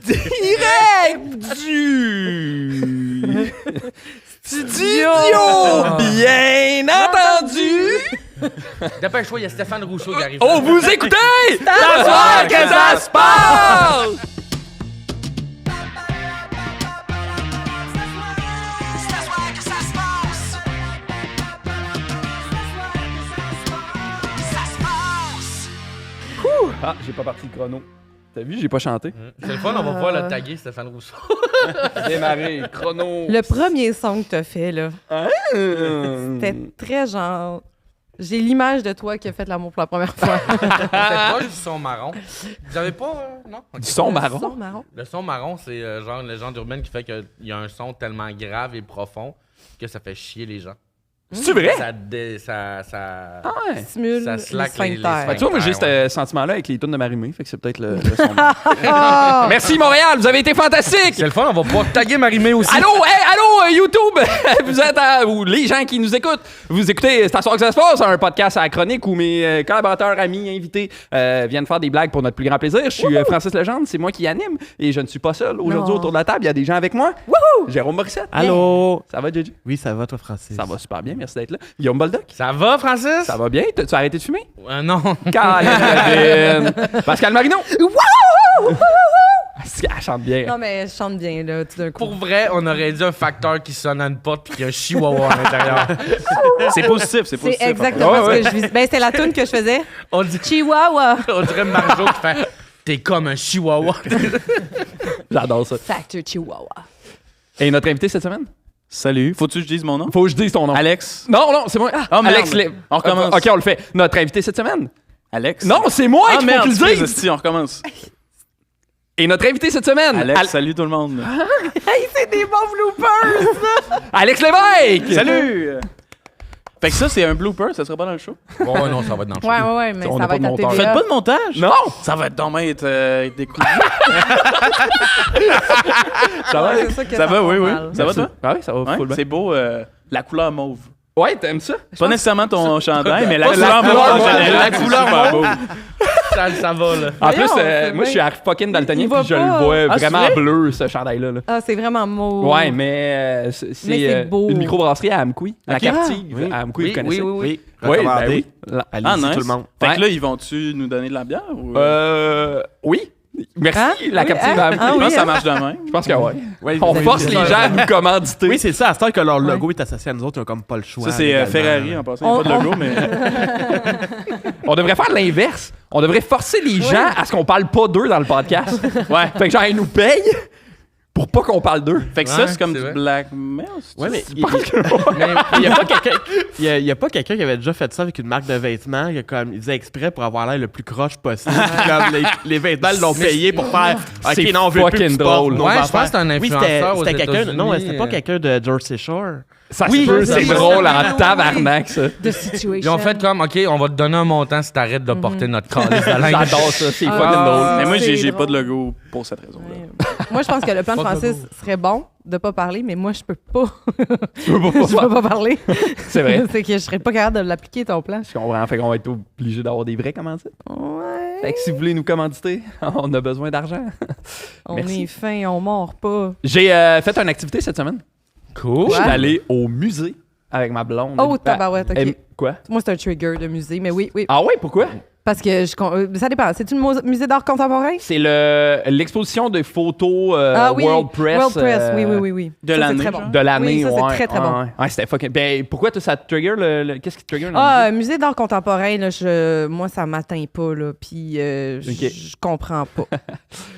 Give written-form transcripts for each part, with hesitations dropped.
direct du studio, bien entendu. Dépêche-toi, il y a Stéphane Rousseau qui arrive. Oh, vous écoutez? C'est soir que ça se passe! Ah, j'ai pas parti le chrono. T'as vu, j'ai pas chanté. C'est le fun, on va pouvoir le taguer, Stéphane Rousseau. Démarrer, chrono. Le premier son que t'as fait, là, C'était c'était très genre... J'ai l'image de toi qui a fait l'amour pour la première fois. C'est proche du son marron. Vous avez pas... non? Okay. du son Le marron. son marron. Le son marron, c'est genre une légende urbaine qui fait qu'il y a un son tellement grave et profond que ça fait chier les gens. C'est vrai? Ça Ah ouais. Stimule Ça le slack les sphincter. Ben, tu vois, moi, j'ai Ouais. ce sentiment-là avec les tunes de Marie-Mé, fait que c'est peut-être le son marron. Ah! Merci, Montréal, vous avez été fantastiques! C'est le fun, on va pouvoir taguer Marie-Mé aussi. Allô, allô, YouTube! Vous êtes ou les gens qui nous écoutent, vous écoutez C'est à soir que ça se passe, un podcast à la chronique où mes collaborateurs, amis, invités viennent faire des blagues pour notre plus grand plaisir. Je suis Francis Legendre, c'est moi qui anime et je ne suis pas seul aujourd'hui Non. autour de la table. Il y a des gens avec moi. Jérôme Morissette. Allô? Ça va, JJ? Oui, ça va, toi, Francis? Ça va super bien, merci d'être là. Guillaume Boldoc. Ça va, Francis? Ça va bien? Tu as arrêté de fumer? Non. Caroline. Pascal Marino. Elle chante bien. Non, mais je chante bien, là, tout d'un coup. Pour vrai, on aurait dit un facteur qui sonne à une porte puis qu'il y a un chihuahua à l'intérieur. C'est positif, c'est C'est positif. exactement Ouais, ce ouais. que je visais. Ben, c'est la tune que je faisais. On dit- Chihuahua. on dirait Marjo qui fait « T'es comme un chihuahua. J'adore ça. Factor Chihuahua. Et notre invité cette semaine? Salut, faut-tu que je dise mon nom? Faut que je dise ton nom. Alex? Non, c'est moi. Oh, merde. Alex, On recommence. OK, on le fait. Notre invité cette semaine? Alex? Non, c'est moi Ah qui faut merde, que tu le dises. si, on recommence. Et notre invité cette semaine? Alex, salut tout le monde. Hey, c'est des bons bloopers! Alex Lévesque! Salut! Fait que ça, c'est un blooper, ça serait pas dans le show? » Bon, non, ça va être dans le show. Ouais, mais On ça a va pas être de à montage. TVA. Faites pas de montage? Non! Ça va être dommage être découvert. Ça va? Ouais, c'est ça que Ça va, oui, oui. mal. Ça va, toi? Ah oui, ça va Ouais, full bien. c'est beau, la couleur mauve. Ouais, t'aimes ça? Pas nécessairement ton chandail, mais la Pas couleur la mauve en couleur, général, la c'est couleur super mauve. beau. Ça va, là. En Voyons, plus, c'est moi, je suis archi fucking daltonien, Il puis va je le pas. vois Ah, c'est vraiment vrai? bleu, ce chandail-là. Là. Ah, c'est vraiment mauve. Ouais, mais c'est c'est beau. une microbrasserie à Amqui. La Ok. Captive Oui. à Amqui, vous connaissez? Oui. Oui, ben Recommandé. oui. La- Ah, nice. tout le monde. Fait Ouais. que là, ils vont-tu nous donner de la bière? Ou... Oui. Merci, Hein? la Oui, Captive hein? à Amqui. Ah je oui, pense que ça hein? marche de même. Je pense que oui. Ouais, On c'est- force c'est les ça. gens à nous commanditer. Oui, c'est ça. À ce temps que leur logo est associé à nous autres, ils ont comme pas le choix. Ça, c'est légalement. Ferrari en passant. Il n'y a pas de logo, mais. On devrait faire l'inverse. On devrait forcer les gens à ce qu'on parle pas d'eux dans le podcast. Ouais. Fait que genre, ils nous payent pour pas qu'on parle d'eux. Fait que Ouais, ça, c'est comme c'est du vrai. blackmail. c'est-tu? Ouais, mais Je pense que... mais il y a pas quelqu'un il y a pas quelqu'un qui avait déjà fait ça avec une marque de vêtements que comme il faisait exprès pour avoir l'air le plus croche possible. Puis comme les vêtements ils l'ont payé pour faire C'est OK, non, on veut plus que fucking tu portes drôle. nos Ouais, je affaires. pense que c'est un Oui, influenceur aux c'était quelqu'un États-Unis, non, c'était pas quelqu'un de Jersey Shore. Ça Oui, se peut, oui, c'est oui. drôle en tabarnak, ça. The situation. Ils ont fait comme, OK, on va te donner un montant si t'arrêtes de porter notre calice de linge. J'adore ça, c'est Ah, fucking drôle. Mais moi, c'est j'ai pas de drôle. logo pour cette raison-là. Ouais. Moi, je pense que le plan de Pas de Francis logo. serait bon de pas parler, mais moi, je peux pas. Tu peux pas Je peux pas parler. C'est vrai. C'est que je serais pas capable de l'appliquer, ton plan. Je comprends. Fait qu'on va être obligé d'avoir des vrais commandites. Ouais. Fait que si vous voulez nous commanditer, on a besoin d'argent. On Merci. est fin, on mord pas. J'ai fait une activité cette semaine. Cool. Je suis Ouais. allé au musée avec ma blonde. Oh, tabarouette, OK. Quoi? Moi, c'est un trigger de musée, mais oui. Ah ouais, pourquoi? Parce que ça dépend. C'est une musée d'art contemporain? C'est l'exposition de photos Oui. World Press. World Press, oui. De Ça, c'est l'année, très bon. genre? De l'année, Oui, ça, c'est ouais. très, très bon. Ouais, c'était fucking... Ben, pourquoi ça te trigger Qu'est-ce qui te trigger? dans le Ah, musée? musée d'art contemporain, là, moi, ça m'atteint pas, là. Puis, je comprends pas.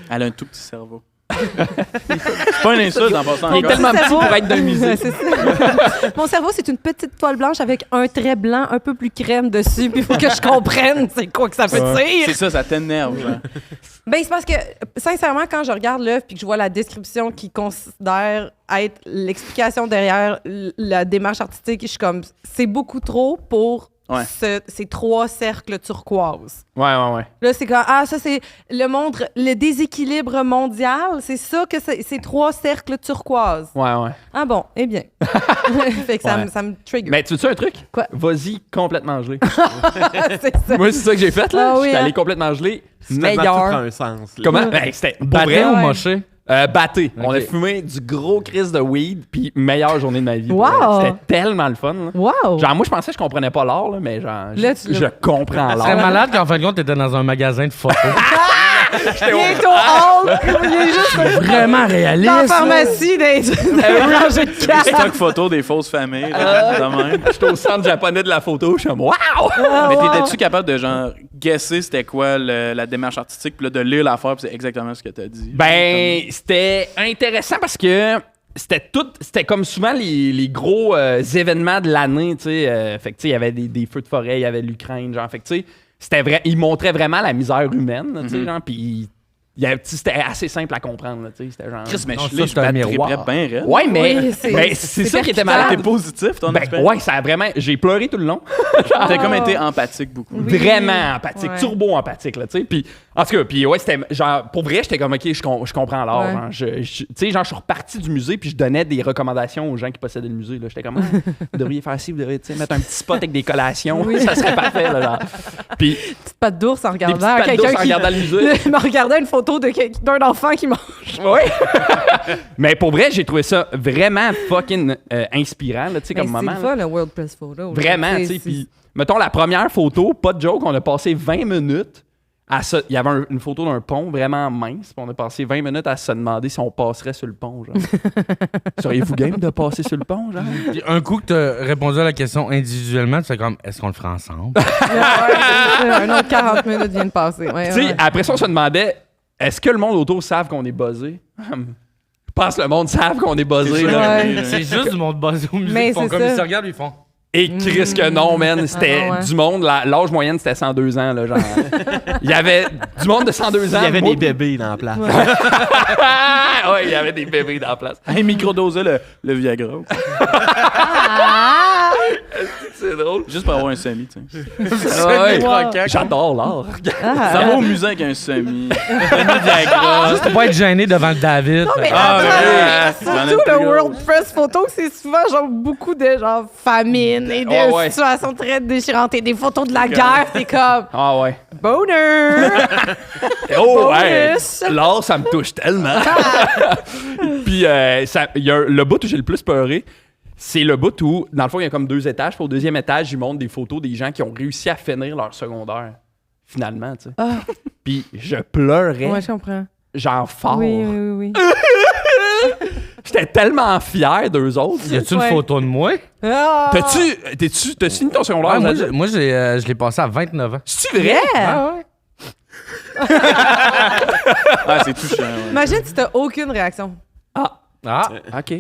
Elle a un tout petit cerveau. C'est pas une insulte en passant. Il est encore. tellement petit pour être dans le musée. C'est ça. Mon cerveau, c'est une petite toile blanche avec un trait blanc un peu plus crème dessus. Puis il faut que je comprenne c'est quoi que ça veut C'est dire. ça t'énerve. Genre. Ben, c'est parce que, sincèrement, quand je regarde l'œuvre puis que je vois la description qui considère être l'explication derrière la démarche artistique, je suis comme, c'est beaucoup trop pour Ouais. ces 3 cercles turquoises. Ouais. Là, c'est comme, ça, c'est le déséquilibre mondial. C'est ça que c'est 3 cercles turquoises. Ouais. Ah bon, eh bien. Fait que Ouais. ça me trigger. Mais tu veux-tu un truc? Quoi? Vas-y complètement gelé. C'est ça. Moi, c'est ça que j'ai fait, là. Ah oui, J'étais allé hein? complètement gelé. Finalement, tout Meilleur. prend un sens. là. Comment? Ben, c'était pour Batté vrai. ou ouais. moché? Batté. On a Ok. fumé du gros crise de weed, puis meilleure journée de ma vie. Wow! C'était tellement le fun. Là. Wow! Genre, moi, je pensais que je comprenais pas l'art, là, mais genre, Là, tu je comprends Ça serait l'art. malade qu'en fin de compte, t'étais dans un magasin de photos. Bientôt Hulk! Il est juste Vraiment réaliste. dans la pharmacie d'être rangé de Des cartes. stocks photos des fausses familles. Là, de même. J'étais au centre japonais de la photo, je suis comme, waouh! Mais t'étais-tu capable de genre guesser c'était quoi la démarche artistique, puis là, de lire l'affaire, puis c'est exactement ce que t'as dit? Ben, c'était intéressant parce que c'était comme souvent les gros événements de l'année, tu sais. Fait que, tu sais, il y avait des feux de forêt, il y avait l'Ukraine, genre. Fait que, tu sais, c'était vrai, il montrait vraiment la misère humaine, tu sais, genre. Puis, c'était assez simple à comprendre, là, tu sais. C'était genre. Chris, mais Non, je ça, l'ai, c'est un miroir. bien raide. Ouais, mais Oui, c'est ça qui était percutant. T'es malade. positif, ton Ben, expérience? ouais, ça a vraiment. J'ai pleuré tout le long. T'as comme été empathique beaucoup. Oui. Vraiment empathique, Ouais. turbo empathique, là, tu sais. Puis, en tout cas, puis ouais, c'était genre, pour vrai, j'étais comme, OK, je comprends l'art. Ouais. Genre, tu sais, genre, je suis reparti du musée, puis je donnais des recommandations aux gens qui possédaient le musée, là. J'étais comme, vous devriez faire ci, vous devriez, tu sais, mettre un petit spot avec des collations. Ça serait parfait, là, genre. Puis, Petite patte d'ours en des regardant petites pattes d'ours quelqu'un en qui regardant le musée. me regardait une photo d'un enfant qui mange. Oui. Mais pour vrai, j'ai trouvé ça vraiment fucking inspirant, là, tu sais, Mais comme c'est moment. le là. fun, le World Press Photo. là. Vraiment, tu sais. C'est- Puis, mettons, la première photo, pas de joke, on a passé 20 minutes à ça. Il y avait une photo d'un pont vraiment mince, puis on a passé 20 minutes à se demander si on passerait sur le pont, genre. Seriez-vous game de passer sur le pont, genre? Puis un coup que t'as répondu à la question individuellement, tu fais comme, est-ce qu'on le ferait ensemble? Ouais, c'est ça. Un autre 40 minutes vient de passer. Ouais, Tu sais, ouais. après ça, on se demandait, est-ce que le monde autour savent qu'on est buzzé? Je pense que le monde savent qu'on est buzzé, là. Ouais. C'est juste du monde basé au musée. Mais Ils font c'est comme ça. ils se regardent, ils font. Et Chris que non, man. C'était Ah ouais. du monde, l'âge moyenne, c'était 102 ans, là, genre. Il y avait du monde de 102 ans. Il y avait moi, des bébés dans la place. ouais, il y avait des bébés dans la place. Hey, microdosé le Viagra. Ah! C'est drôle. Juste pour avoir un semi, tu sais. Ouais, Wow. j'adore l'art. Ah. Ça va au musée avec un semi. Viagra. Juste pour pas être gêné devant le David. Non, mais Ah, attends, oui. Il y en a surtout plus le gros. World Press Photo, c'est souvent genre beaucoup de genre famine et de Ouais, ouais. situations très déchirantes et des photos de la guerre, c'est comme Ah ouais. boner. Oh ouais. Bonus. L'art, ça me touche tellement. Puis il y a le bout où j'ai le plus pleuré. C'est le bout où, dans le fond, il y a comme 2 étages. Puis au 2e étage, ils montrent des photos des gens qui ont réussi à finir leur secondaire. Finalement, tu sais. Ah, Puis je pleurais, ouais, je comprends. genre fort. Oui, oui, oui. J'étais tellement fier d'eux autres. Y a-tu une Ouais. photo de moi? Ah. T'as fini ton secondaire? Ouais, Zad? moi, je l'ai passé à 29 ans. C'est-tu vrai? Yeah. Ah ouais? Ah, c'est touchant. Ouais. Imagine si t'as aucune réaction. Ah, OK.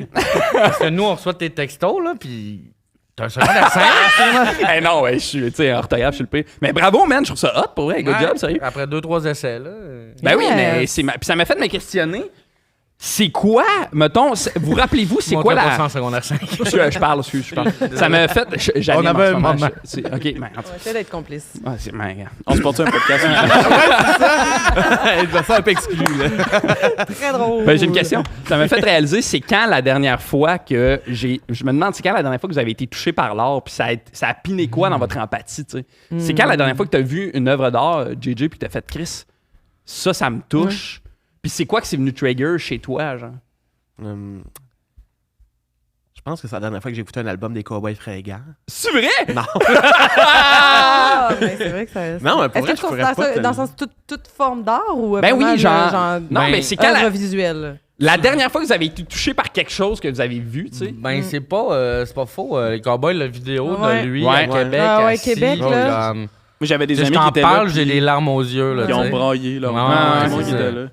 parce que nous, on reçoit tes textos, là, pis t'as un secondaire 5. Eh non, ouais, je suis, tu sais, orthographe, je suis le pire. Mais bravo, man, je trouve ça hot, pour vrai. Good job, sérieux. Après 2-3 essais, là. Ben oui, Yes. mais puis ça m'a fait me questionner. C'est quoi, mettons, vous rappelez-vous, c'est quoi la... en secondaire 5. Je parle, je parle. Ça m'a fait... j'anime On avait en ce un moment, moment. OK, mais... On va essayer d'être complice. Ah, c'est... mais, On se porte un podcast. Il va faire un peu exclu, là. Très drôle. ben, j'ai une question. Ça m'a fait réaliser, c'est quand la dernière fois que j'ai... Je me demande, c'est quand la dernière fois que vous avez été touché par l'art, puis ça a piné quoi dans votre empathie, tu sais? C'est quand la dernière fois que t'as vu une œuvre d'art, JJ, puis t'as fait, Chris, ça me touche. Puis c'est quoi que c'est venu trigger chez toi, genre? Je pense que c'est la dernière fois que j'ai écouté un album des Cowboys Fringants. C'est vrai? Non. Ah, ben, c'est vrai que ça. Non, mais pour Est-ce vrai, que je tu pourrais considères pas ça te- dans le sens toute forme d'art ou Ben vraiment oui, genre... Non, ben, mais c'est quand œuvre visuelle? la dernière fois que vous avez été touché par quelque chose que vous avez vu, tu sais? Ben, c'est pas faux. Les Cowboys, la vidéo Ouais. de lui Ouais. à Québec. Ah ouais, assis, Québec, là. comme- Moi, j'avais des Tu sais, amis je qui t'en étaient parle, là. j'ai puis les larmes aux yeux, là. Qui ont tu sais. braillé, là. Ouais, Tout le ouais, monde qui c'est était ça. là.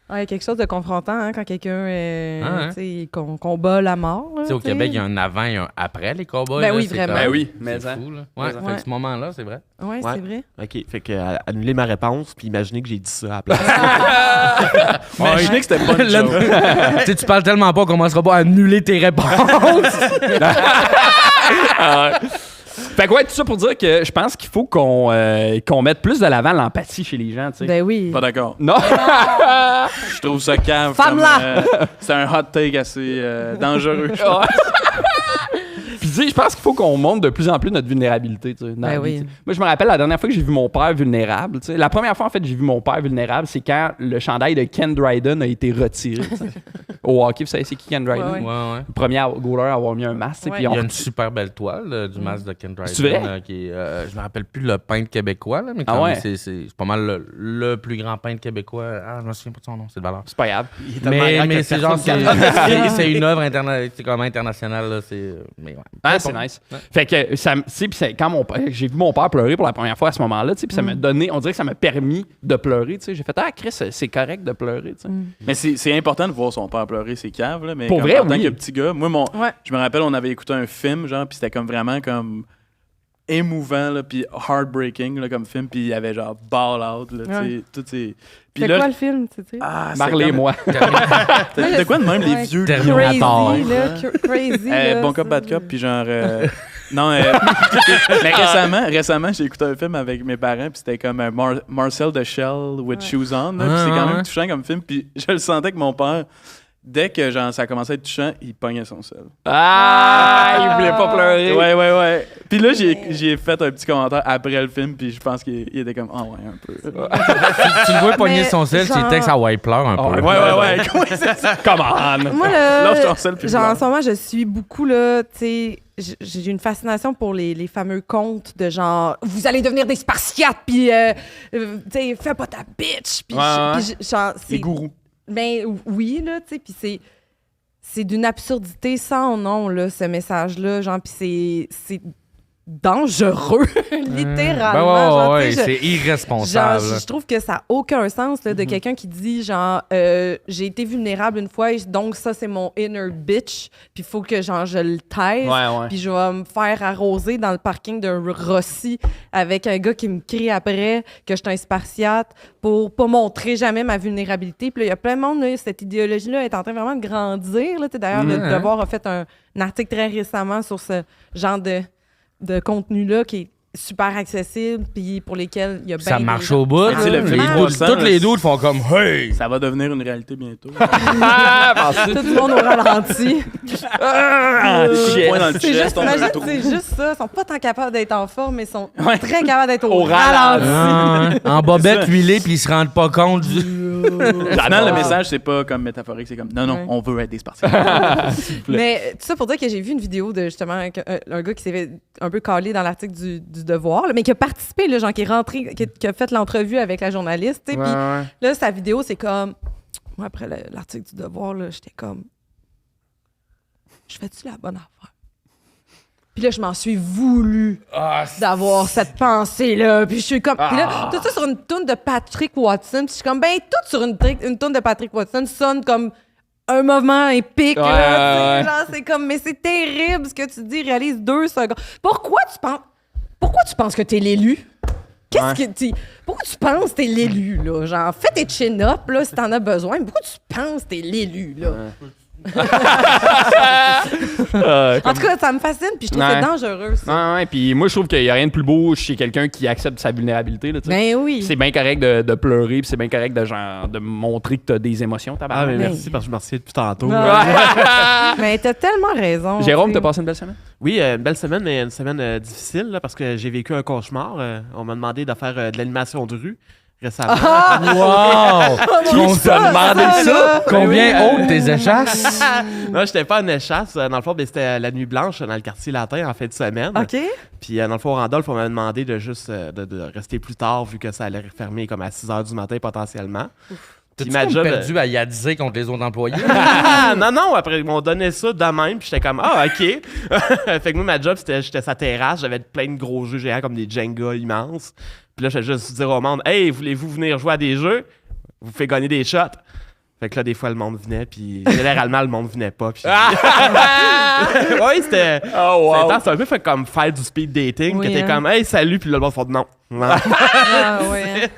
Ouais, il y a quelque chose de confrontant hein, quand quelqu'un hein? tu sais, qu'on bat la mort. là, Tu sais, au tu sais. Québec, il y a un avant et un après les Cowboys. Ben là, oui, c'est vraiment. comme- Ben oui, c'est mais hein. fou, là. Ouais, Mais fait que ce moment-là, c'est vrai. Ouais, Ouais. c'est vrai. OK, fait que annuler ma réponse, puis imaginez que j'ai dit ça à la place. Imaginez que c'était pas une Là, joke. tu sais, tu parles tellement pas qu'on commencera pas à annuler tes réponses. Fait que ouais, tout ça pour dire que je pense qu'il faut qu'on mette plus de l'avant l'empathie chez les gens, tu sais. Ben oui. Pas d'accord. Non! Je trouve ça cave. Femme-là! C'est un hot take assez dangereux. Puis tu sais, je pense qu'il faut qu'on montre de plus en plus notre vulnérabilité, tu sais, dans la vie, Oui. tu sais. Moi, je me rappelle la dernière fois que j'ai vu mon père vulnérable, tu sais. La première fois, en fait, j'ai vu mon père vulnérable, c'est quand le chandail de Ken Dryden a été retiré, tu sais. Au hockey, vous savez, c'est qui Ken Dryden? Ouais. Ouais. Le premier goaler à avoir mis un masque, tu sais, Ouais. puis Il y a une super belle toile du masque de Ken Dryden. C'est vrai? Qui est, je me rappelle plus le peintre québécois, là, mais Ah comme ouais? c'est pas mal le plus grand peintre québécois. Ah, je me souviens pas de son nom, c'est de valeur. c'est pas grave. Il est tellement grand Mais que c'est genre, c'est une œuvre internationale. Là, mais ouais. Ah, c'est nice. Fait que, ça, tu sais, puis quand j'ai vu mon père pleurer pour la première fois à ce moment-là, tu sais, puis ça m'a donné, on dirait que ça m'a permis de pleurer, tu sais. J'ai fait, ah, Chris, c'est correct de pleurer, tu sais. Mais c'est important de voir son père pleurer, c'est cave, là. Mais Pour comme vrai, en tant oui. que petit gars, moi, Ouais. je me rappelle, on avait écouté un film, genre, puis c'était comme vraiment comme émouvant, là, puis heartbreaking, là, comme film, puis il y avait genre Ball Out, là, tu sais, toutes ces... Puis C'est là, quoi le film, tu sais? ah, c'est Marley et comme- moi. De quoi de même, les Ouais. vieux Terminator. Crazy, là. Crazy, là. Bon cop, bad cop, puis genre... non, mais récemment, j'ai écouté un film avec mes parents, puis c'était comme Marcel the Shell with Shoes On, là, puis c'est quand même touchant comme film, puis je le sentais que mon père, dès que genre, ça commençait à être touchant, il pognait son sel. Ah, il voulait pas pleurer. Ouais. Puis là, j'ai fait un petit commentaire après le film, puis je pense qu'il était comme, ah ouais, un peu. Tu le vois pogner Mais son sel, genre- tu textes à ouais, pleure un peu. Ouais. Come on! Moi, là, Lâche ton sel, puis genre, pleure. en ce moment, je suis beaucoup, là, tu sais, j'ai une fascination pour les fameux contes de genre, vous allez devenir des Spartiates, puis, tu sais, fais pas ta bitch, puis, genre, c'est... Les gourous. Ben oui, là, tu sais, puis c'est d'une absurdité sans nom, là, ce message-là, genre, puis c'est dangereux, littéralement. genre, tu sais, c'est irresponsable. Genre, je trouve que ça n'a aucun sens là, de quelqu'un qui dit genre j'ai été vulnérable une fois, donc ça c'est mon inner bitch, puis il faut que genre je le taise, Ouais. puis je vais me faire arroser dans le parking d'un Rossi avec un gars qui me crie après que je suis un spartiate pour pas montrer jamais ma vulnérabilité. Puis là, il y a plein de monde, là, cette idéologie-là est en train vraiment de grandir. Là. D'ailleurs, le Devoir a fait un article très récemment sur ce genre de contenu-là qui est super accessible puis pour lesquels il y a bien Ça des marche gens. au bout. Tu sais, le Les film dudes- 300, Toutes les là, dudes font comme hey! Ça va devenir une réalité bientôt. Tout le monde au ralenti. Point dans le C'est chest, juste, on a imagine, le trou. c'est juste ça. Ils sont pas tant capables d'être en forme, mais ils sont Ouais. très capables d'être Au au ralenti. En bobette huilée, puis ils se rendent pas compte du. Finalement, le message, c'est pas comme métaphorique, c'est comme non, Ouais. on veut être des Spartiates. Mais tout ça pour dire que j'ai vu une vidéo de justement un gars qui s'est fait un peu calé dans l'article du Devoir, là, mais qui a participé, là, genre qui est rentré, qui a fait l'entrevue avec la journaliste. Puis là, sa vidéo, c'est comme. Moi, après l'article du Devoir, là, j'étais comme. Je fais-tu la bonne affaire? Puis là, je m'en suis voulu d'avoir cette pensée-là. Puis je suis comme... Puis là, tout ça sur une toune de Patrick Watson. Puis je suis comme, ben, tout sur une toune de Patrick Watson sonne comme un moment épique. Ouais, là, ouais. genre, c'est comme, mais c'est terrible ce que tu dis. Réalise 2 secondes. Pourquoi tu penses que t'es l'élu? Pourquoi tu penses que t'es l'élu, là? Genre, fais tes chin-up, là, si t'en as besoin. Mais pourquoi tu penses que t'es l'élu, là? En tout cas, ça me fascine, puis je trouve Ouais. ça dangereux, ça. Ouais, puis moi, je trouve qu'il n'y a rien de plus beau chez quelqu'un qui accepte sa vulnérabilité. Là, tu sais. Ben oui. Puis c'est bien correct de pleurer, puis c'est bien correct de montrer que tu as des émotions, Ah, tabarnak. mais merci, parce que je me reçois depuis tantôt. Ouais. Mais t'as tellement raison. Jérôme, tu t'as sais. passé une belle semaine? Oui, une belle semaine, mais une semaine difficile, là, parce que j'ai vécu un cauchemar. On m'a demandé de faire de l'animation de rue récemment. Wow! On t'a demandé ça? Combien hautes tes échasses? Non, j'étais pas en échasse. Dans le fond, ben, c'était la nuit blanche dans le quartier latin en fin de semaine. OK. Puis dans le fond, au Randolph, on m'a demandé de juste de rester plus tard vu que ça allait fermer comme à 6 h du matin potentiellement. T'as-tu ma comme job, perdu à yadiser contre les autres employés? non, après, ils m'ont donné ça de même, puis j'étais comme, ah, OK. Fait que moi, ma job, j'étais sa terrasse, j'avais plein de gros jeux géants comme des Jenga immenses. Puis là, je juste dire au monde, hey, voulez-vous venir jouer à des jeux? Vous faites gagner des shots. Fait que là, des fois, le monde venait, puis généralement, le monde venait pas. Puis... oui, c'était intense. C'est un peu fait comme faire du speed dating, Oui, que t'es hein. comme, hey, salut, puis là, le monde fait non. Non. Ah, ouais.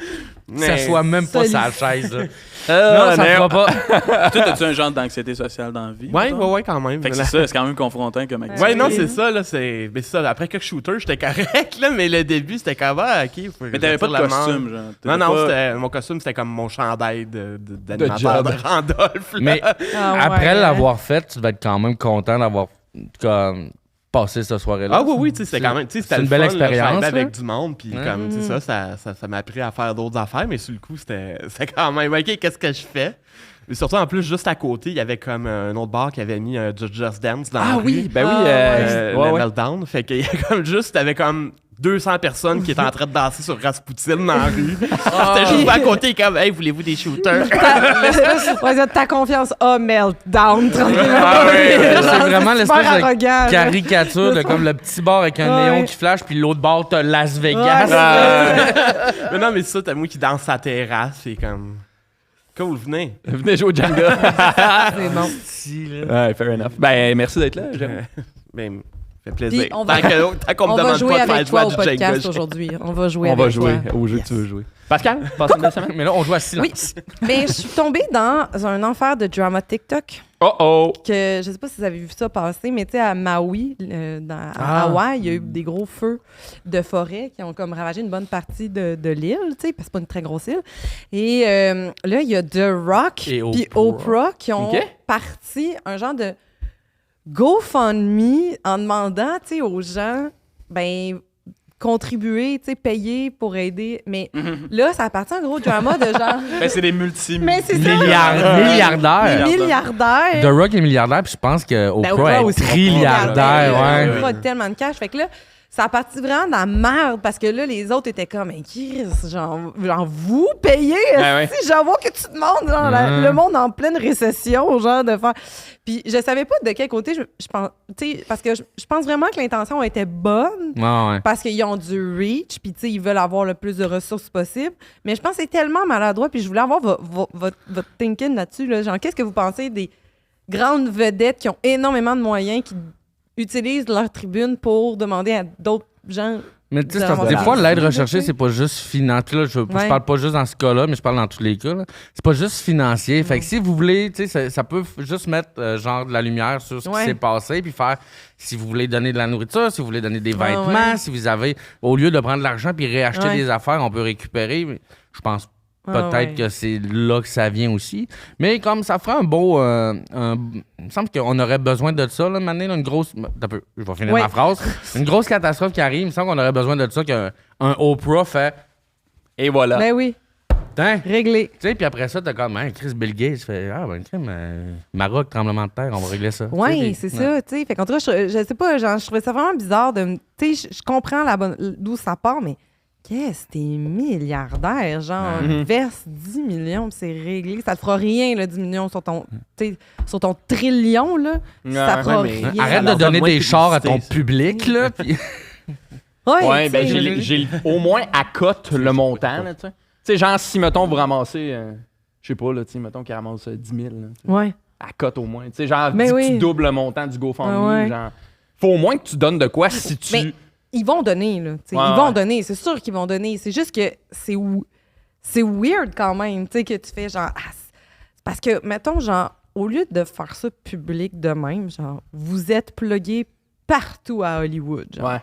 Ça soit même pas sa chaise. Là. Non, ça fera pas. Toi, as-tu un genre d'anxiété sociale dans la vie? Ouais, mettons? ouais, quand même. Fait que c'est ça, c'est quand même confrontant comme activité. Ouais, non, c'est ça, là. Mais c'est ça. Après quelques shooters, j'étais correct, là. Mais le début, c'était comme, ok. Mais t'avais pas de costume, genre. Non, mon costume, c'était comme mon chandail d'animateur de Randolph. Là. Mais après l'avoir fait, tu devais être quand même content d'avoir comme passé cette soirée-là. Ah oui, tu sais, c'était quand même, tu sais, c'était une belle expérience. avec du monde, puis comme, tu sais, ça m'a appris à faire d'autres affaires, mais sur le coup, c'était quand même, ok, qu'est-ce que je fais? Et surtout, en plus, juste à côté, il y avait comme un autre bar qui avait mis un Just Dance dans la rue. Oui, ben oui. Le Meltdown. Fait qu'il y a comme juste, t'avais comme 200 personnes qui étaient en train de danser sur Rasputin dans la rue. C'était juste à côté, comme, hey, voulez-vous des shooters? Ta confiance a meltdown tranquillement. Ah c'est vraiment l'espèce de arrogant, caricature de comme le petit bar avec un néon qui flash, puis l'autre bar, t'as Las Vegas. Mais non, mais c'est ça, t'as moi qui danse sa terrasse, c'est comme... Cool, venez. Venez jouer au Jenga. C'est bon. Ouais, fair enough. Ben, merci d'être là. Ben, ça fait plaisir. Puis on va- Tant qu'on me On va demande jouer pas de avec faire jouer toi à au du podcast Jenga. aujourd'hui. On va jouer On avec va jouer toi. au jeu que tu veux jouer. Pascal, passe une belle semaine. Mais là, on joue à silence. Oui, mais je suis tombée dans un enfer de drama TikTok. Oh! Que je sais pas si vous avez vu ça passer, mais tu sais, à Maui, à Hawaï, il y a eu des gros feux de forêt qui ont comme ravagé une bonne partie de l'île, tu sais, parce que c'est pas une très grosse île. Et là, il y a The Rock Et puis Oprah qui ont parti un genre de GoFundMe en demandant, tu sais, aux gens, ben contribuer, tu sais, payer pour aider. Mais là, ça a parti un gros drama de genre... Ben, c'est des Mais c'est ça! Milliardaires. Milliardaires. The Rock est milliardaire, puis je pense que Oprah est trilliardaire. Ouais. Oprah a tellement de cash. Fait que là, ça a parti vraiment dans la merde parce que là, les autres étaient comme, mais Chris, genre vous payez? Si j'avoue que tu demandes, genre, le monde en pleine récession, genre, de faire. Puis je savais pas de quel côté je pense, tu sais, parce que je pense vraiment que l'intention était bonne. Ouais. Parce qu'ils ont du reach, puis tu sais, ils veulent avoir le plus de ressources possible. Mais je pense que c'est tellement maladroit, puis je voulais avoir votre thinking là-dessus. Là. Genre, qu'est-ce que vous pensez des grandes vedettes qui ont énormément de moyens, qui utilisent leur tribune pour demander à d'autres gens... Mais tu sais, des fois, l'aide recherchée, c'est pas juste financier. Je parle pas juste dans ce cas-là, mais je parle dans tous les cas. Là. C'est pas juste financier. Fait que si vous voulez, tu sais, ça peut juste mettre genre de la lumière sur ce qui s'est passé, puis faire, si vous voulez donner de la nourriture, si vous voulez donner des vêtements, si vous avez, au lieu de prendre de l'argent puis réacheter des affaires, on peut récupérer. Mais je pense peut-être que c'est là que ça vient aussi. Mais comme ça ferait un beau... il me semble qu'on aurait besoin de ça. Là, maintenant, une grosse... Je vais finir ma phrase. Une grosse catastrophe qui arrive, il me semble qu'on aurait besoin de ça, qu'un Oprah fait... Et voilà. Ben oui. Réglé. Tu sais, puis après ça, t'as comme, Chris Bill Gates fait, Maroc, tremblement de terre, on va régler ça. Oui, c'est ça, tu sais. Fait qu'en tout cas, je sais pas, genre, je trouvais ça vraiment bizarre de... Tu sais, je comprends d'où ça part, mais... Qu'est-ce que t'es milliardaire, genre, verse 10 millions, c'est réglé. Ça te fera rien, là, 10 millions sur ton trillion, là. Ça fera rien. Arrête de donner des chars à ton public, là. Pis... Ouais, ben j'ai au moins à cote le montant, là, tu sais. Tu sais, genre, si, mettons, vous ramassez, je sais pas, là, tu sais, mettons qu'ils ramassent 10 000, là, ouais. À cote au moins. Tu sais, genre, tu doubles le montant du GoFundMe, genre. Faut au moins que tu donnes de quoi si tu... Mais ils vont donner, là. Ils vont donner, c'est sûr qu'ils vont donner. C'est juste que c'est weird quand même, tu sais, que tu fais genre... parce que, mettons, genre, au lieu de faire ça public de même, genre, vous êtes plugué partout à Hollywood, genre. Ouais.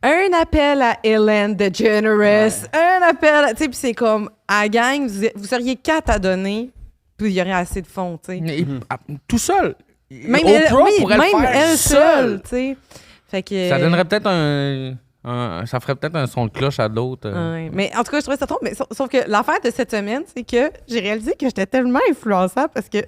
Un appel à Ellen DeGeneres, un appel, tu sais, puis c'est comme, à la gang, vous seriez 4 à donner, puis il y aurait assez de fonds, tu sais. Tout seul. Même Oprah pourrait même le faire elle seule, tu sais. Fait que... Ça donnerait peut-être ça ferait peut-être un son de cloche à d'autres. Ouais. Mais en tout cas, je trouvais ça trop. Mais sauf que l'affaire de cette semaine, c'est que j'ai réalisé que j'étais tellement influençable parce que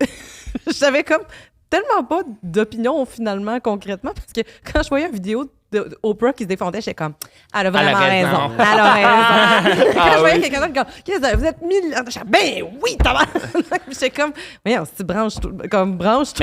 j'avais comme tellement pas d'opinion finalement, concrètement. Parce que quand je voyais une vidéo d'Oprah qui se défendait, j'étais comme, elle a vraiment raison. Elle a raison. Quand je voyais quelqu'un d'autre, comme, qu'est-ce que vous êtes j'étais ben oui, t'as j'étais comme, voyons, si tu branches tout. Mais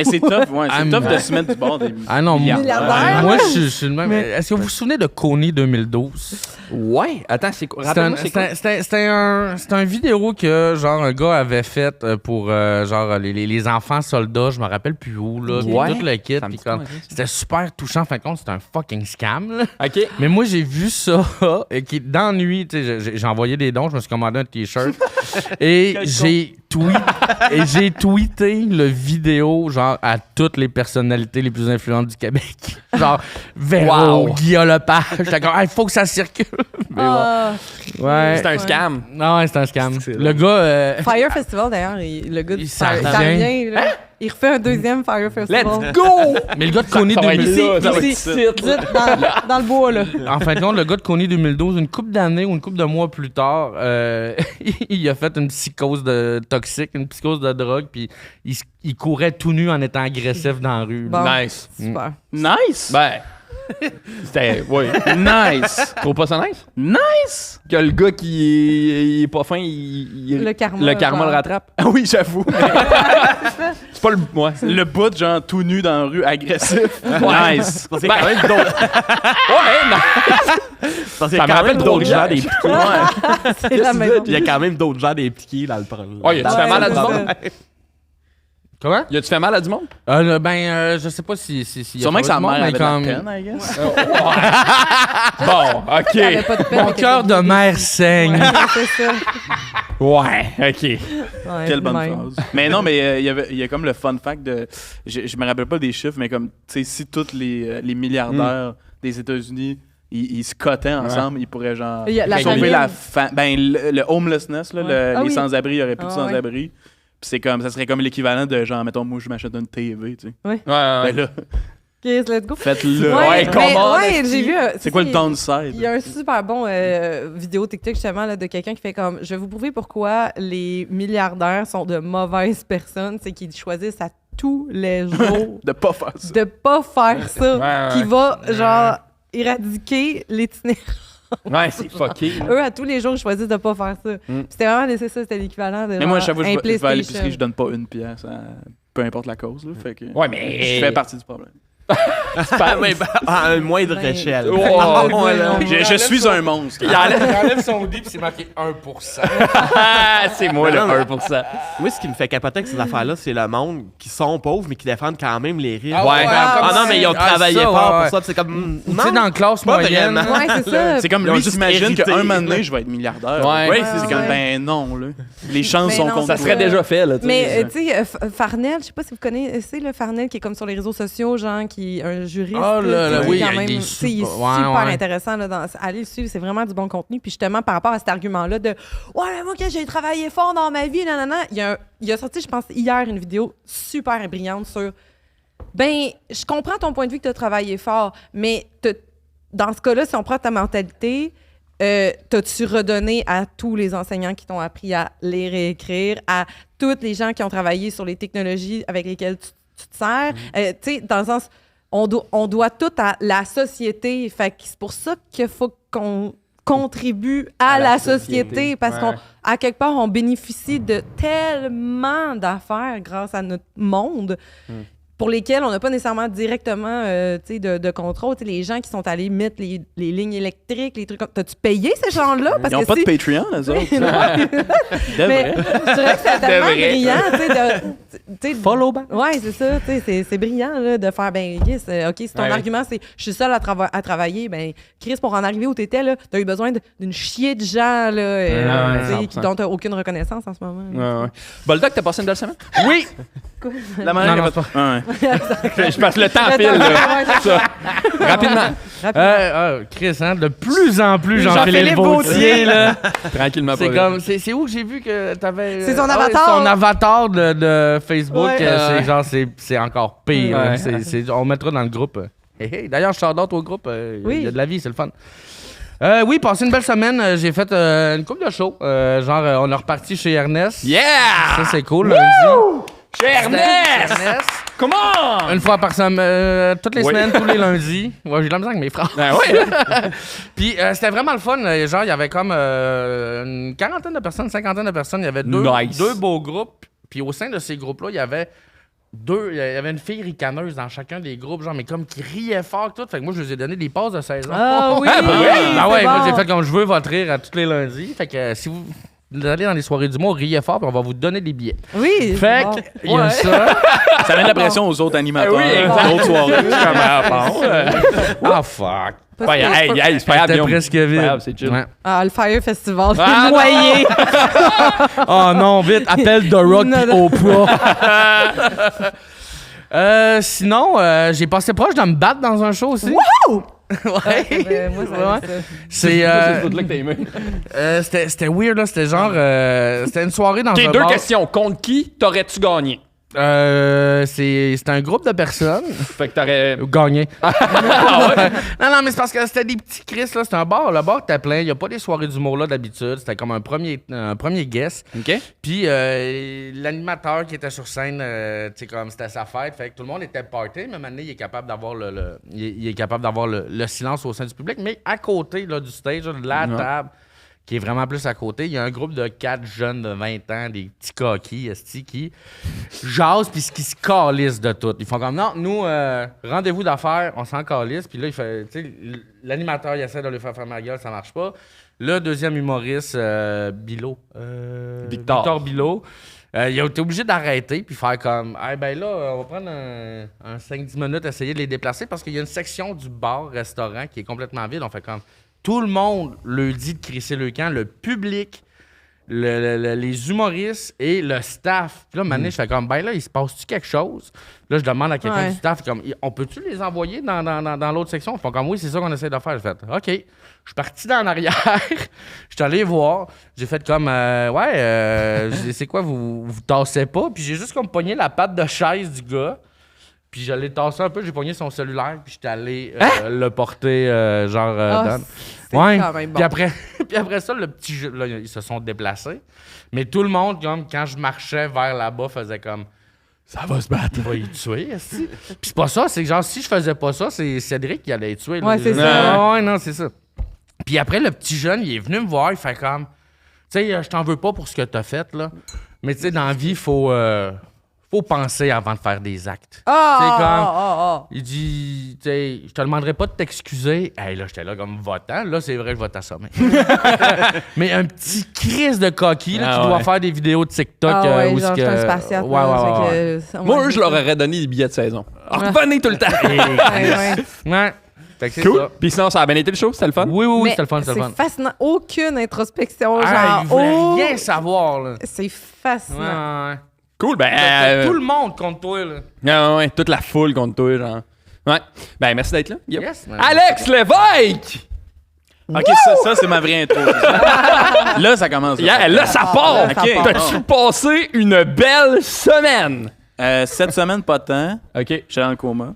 c'est tough, c'est tough de se mettre du bord des milliardaires. Moi, je suis le même. Est-ce que vous vous souvenez de Coney 2012? Ouais. Attends, c'est quoi? C'était un vidéo que, genre, un gars avait fait pour, genre, les enfants soldats, je me rappelle plus où, là. Tout le kit. C'était super touchant. En fin de compte, c'était un fucking scam, là. OK. Mais moi, j'ai vu ça, qui dans la nuit, tu sais, j'ai envoyé des dons, je me suis commandé un T-shirt, et j'ai tweeté le vidéo, genre, à toutes les personnalités les plus influentes du Québec. Genre, Véro, Guillaume Lepage. J'étais comme, il faut que ça circule. Mais bon. Ouais. C'est un scam. Non, ouais, c'est un scam. Le gars... Fire Festival, d'ailleurs, le gars du ça ça revient. revient, là. Il refait un deuxième Fire Festival. Let's go! Mais le gars de Coney Ça va être 2012... ça, ça va être Ici, ça. dans le bois, là. En fin de compte, le gars de Coney 2012, une couple d'années ou une couple de mois plus tard, il a fait une psychose toxique, une psychose de drogue, puis il courait tout nu en étant agressif dans la rue. Bon. Nice. Super. Nice! Ben, c'était... Oui. Nice! Trouve pas ça nice? Nice! Que le gars qui est pas fin, Le karma, le genre. rattrape. Ah oui, j'avoue. C'est pas le... Ouais. Le bout, genre, tout nu dans la rue, agressif. Nice! Parce qu'il y a quand même d'autres. Ouais, non. Parce qu'il y Ça a me quand rappelle même d'autres gens Drôle des piquets. C'est la maison. Il y a quand même d'autres gens des piquets dans le problème. Ouais, y a-tu fait mal à du monde? Comment? Y a-tu fait mal à du monde? Je sais pas si Sûrement que sa mère avait de la comme... peine, I guess. Bon, OK. T'avais pas de peine, Mon mais cœur de t'étais mère saigne. Ouais, c'est ça. Ouais, OK. Ouais, Quelle bonne même. phrase. Mais non, mais il y a comme le fun fact de... Je me rappelle pas des chiffres, mais comme, tu sais, si tous les milliardaires des États-Unis, ils se cotaient ensemble, ils pourraient, genre, Il y a la sauver famine. le homelessness, là, Ouais. les Oui. sans-abri, il y aurait plus de Ah, ouais. sans-abri. Puis c'est comme, ça serait comme l'équivalent de, genre, mettons, moi, je m'achète une TV, tu sais. Ouais, Ben là, OK, let's go. faites-le. Ouais, mais- comment, ouais, esti? j'ai vu. C'est quoi le Il downside? y a un super bon vidéo TikTok justement là, de quelqu'un qui fait comme je vais vous prouver pourquoi les milliardaires sont de mauvaises personnes, c'est qu'ils choisissent à tous les jours De pas faire ça. de pas faire ça, Ouais. qui va genre éradiquer l'itinérance. Ouais, c'est fucké. Eux à tous les jours ils choisissent de pas faire ça. Puis c'était vraiment c'est ça, c'était l'équivalent de Mais moi, genre, chaque fois que je vais à l'épicerie, PlayStation. je donne pas une pièce, peu importe la cause, là. Fait que Ouais, mais... je fais partie du problème. À une moindre Ben, échelle. Oh, Ouais, là. Je suis un monstre. Il enlève son hoodie puis c'est marqué 1%. c'est moi le Non, mais- 1%. Moi, ce qui me fait capoter avec ces affaires-là, c'est le monde qui sont pauvres, mais qui défendent quand même les riches. Ah ouais, Ah comme non, mais ils ont ah, travaillé ça, fort ouais. pour ça. C'est comme. Tu sais, dans la classe Pas moyenne... vraiment. Ouais, c'est ça. C'est comme Ils ont lui juste s'imagine hérité. qu'un moment donné, je vais être milliardaire. Ouais. Oui, Ouais, c'est ouais. comme, ben non, là. Les chances Mais sont non, contre Ça c'est serait ça. déjà fait, là, tu sais. Mais tu sais, Farnell, je sais pas si vous connaissez le Farnell qui est comme sur les réseaux sociaux, genre qui est un juriste. Ah, là, là, qui est oui, quand avec même, des tu sais, il est super- super ouais. intéressant. Là, allez le suivre, c'est vraiment du bon contenu. Puis justement, par rapport à cet argument-là de ouais, mais moi, que j'ai travaillé fort dans ma vie, nanana, il a sorti, je pense, hier une vidéo super brillante sur ben, je comprends ton point de vue que tu as travaillé fort, mais dans ce cas-là, si on prend ta mentalité, t'as-tu redonné à tous les enseignants qui t'ont appris à lire et écrire, à tous les gens qui ont travaillé sur les technologies avec lesquelles tu te sers? Tu sais, dans le sens, on doit tout à la société. Fait que c'est pour ça qu'il faut qu'on contribue à la société, parce Ouais. qu'à quelque part, on bénéficie de tellement d'affaires grâce à notre monde pour lesquels on n'a pas nécessairement directement tu sais, de contrôle. Tu sais, les gens qui sont allés mettre les lignes électriques, les trucs comme... T'as-tu payé ces gens-là? Parce Ils n'ont que pas de si- Patreon, eux autres. Mais Devraient. je dirais que c'est tellement vrai. brillant, tu sais, tu sais, Follow back. ouais, c'est ça, tu sais, c'est brillant, là, de faire, ben, Chris, OK, si ton Ouais, argument, c'est je suis seule à travailler, ben, Chris, pour en arriver où t'étais, là, t'as eu besoin d'une chier de gens, là, Ouais, tu sais, 100%. dont t'as aucune reconnaissance en ce moment. Ouais, ouais. Boldoc, t'as passé une belle semaine? Oui! La manière Non, qu'elle non, fait- Ouais. Je passe le temps file, là. Ça. Rapidement. Chris, hein, de plus en plus Jean-Philippe Jean-Philippe Vautier, là. Tranquillement, C'est pas comme, c'est où que j'ai vu que t'avais... C'est son ouais, avatar. son avatar de Facebook, Ouais. c'est genre, c'est encore pire. Ouais. là. On mettra dans le groupe. Hey, d'ailleurs, je sors d'autres au groupe. Oui. Il y a de la vie, c'est le fun. Oui, passé une belle semaine. J'ai fait une couple de shows. On est reparti chez Ernest. Yeah! Ça, c'est cool, lundi. Chez Ernest! Comment? Une fois par semaine, toutes les Oui. semaines, tous les lundis. Ouais, j'ai de la misère avec mes frères. Ben ouais. Puis c'était vraiment le fun. Genre, il y avait comme une quarantaine de personnes, 50 de personnes. Il y avait Nice. deux beaux groupes. Puis au sein de ces groupes-là, il y avait une fille ricaneuse dans chacun des groupes, genre, mais comme qui riait fort tout. Fait que moi, je lui ai donné des passes de 16 ans. Ah oui! Ah, ben oui. Ah ouais, c'est moi, bon. j'ai fait comme je veux votre rire à tous les lundis. Fait que si vous allez dans les soirées d'humour, riez fort, puis on va vous donner des billets. Oui. Fait qu'il y a ça. Ça met de la pression aux autres animateurs. Oui, exact. D'autres soirées. Ah, fuck. C'est pas grave, T'es Guillaume. presque C'est pas vide. grave, c'est chill. Ouais. Ah, le Fire Festival, Ah, noyé. Oh non, vite, appelle The Rock Non, pis non. Oprah. Sinon, j'ai passé proche de me battre dans un show aussi. Wow! Ouais. Moi, ça Ouais. ça. C'est C'est ce bout-là que t'as aimé. c'était weird là, c'était genre c'était une soirée dans J'ai un deux bar. questions. Contre qui t'aurais-tu gagné? C'était un groupe de personnes Fait que t'aurais. gagné. Non, mais c'est parce que c'était des petits Chris là, c'était un bar, le bar était plein, il y a pas des soirées d'humour là d'habitude, c'était comme un premier guest. OK. Puis l'animateur qui était sur scène, tu sais comme c'était sa fête, fait que tout le monde était party, mais maintenant il est capable d'avoir il est capable d'avoir le silence au sein du public, mais à côté là, du stage, là, de la table qui est vraiment plus à côté, il y a un groupe de 4 jeunes de 20 ans, des petits coquilles, esti, qui jasent puis qui se calissent de tout. Ils font comme, non, nous, rendez-vous d'affaires, on s'en calisse. Puis là, il fait, tu sais, l'animateur, il essaie de lui faire fermer la gueule, ça marche pas. Le deuxième humoriste, Bilo. Victor Bilo. Il a été obligé d'arrêter puis faire comme, hey, ben là, on va prendre un 5-10 minutes, essayer de les déplacer parce qu'il y a une section du bar-restaurant qui est complètement vide. On fait comme... Tout le monde le dit de crisser le camp, le public, les humoristes et le staff. Puis là, maintenant, je fais comme, ben là, il se passe-tu quelque chose? Puis là, je demande à quelqu'un du staff, comme, on peut-tu les envoyer dans l'autre section? Ils font comme, oui, c'est ça qu'on essaie de faire. J'ai fait, OK. Je suis parti dans l'arrière. Je suis allé voir. J'ai fait comme, c'est quoi, vous tassez pas? Puis j'ai juste comme pogné la patte de chaise du gars. Puis je l'ai tassé un peu, j'ai pogné son cellulaire, puis j'étais allé le porter, dans... C'est quand même bon. Puis après ça, le petit jeu, là, ils se sont déplacés. Mais tout le monde, comme quand je marchais vers là-bas, faisait comme... Ça va se battre. Il va y tuer, esti. Puis c'est pas ça, c'est que genre, si je faisais pas ça, c'est Cédric qui allait y tuer. Là. Ouais, c'est ça. Ouais, non, c'est ça. Puis après, le petit jeune, il est venu me voir, il fait comme... Tu sais, je t'en veux pas pour ce que t'as fait, là. Mais tu sais, dans la vie, faut penser avant de faire des actes. Il dit, tu sais, je te demanderai pas de t'excuser. Hey, là, j'étais là comme votant. Là, c'est vrai que je vais t'assommer. Mais un petit crise de coquille là, qui doit faire des vidéos de TikTok. Genre, je suis un spatiate. Moi, je leur aurais donné des billets de saison. Revenez tout le temps. Ouais. Fait que c'est Cool. ça. Puis sinon, ça a bien été le show? C'était le fun? Oui, Mais c'était le fun, c'était le fun. c'est fascinant. Aucune introspection. Ah, il voulait genre, rien savoir, là. c'est fascinant. Ouais. Cool, Tout le monde contre toi, là. Ouais, toute la foule contre toi, genre. Ouais. Ben, merci d'être là. Guillaume. Yes, man. Alex Lévesque! OK, ça c'est ma vraie intro. Là, ça commence. Là, ça part! là, ça OK. part. T'as-tu passé une belle semaine? Cette semaine, pas de temps. OK. J'étais dans le coma.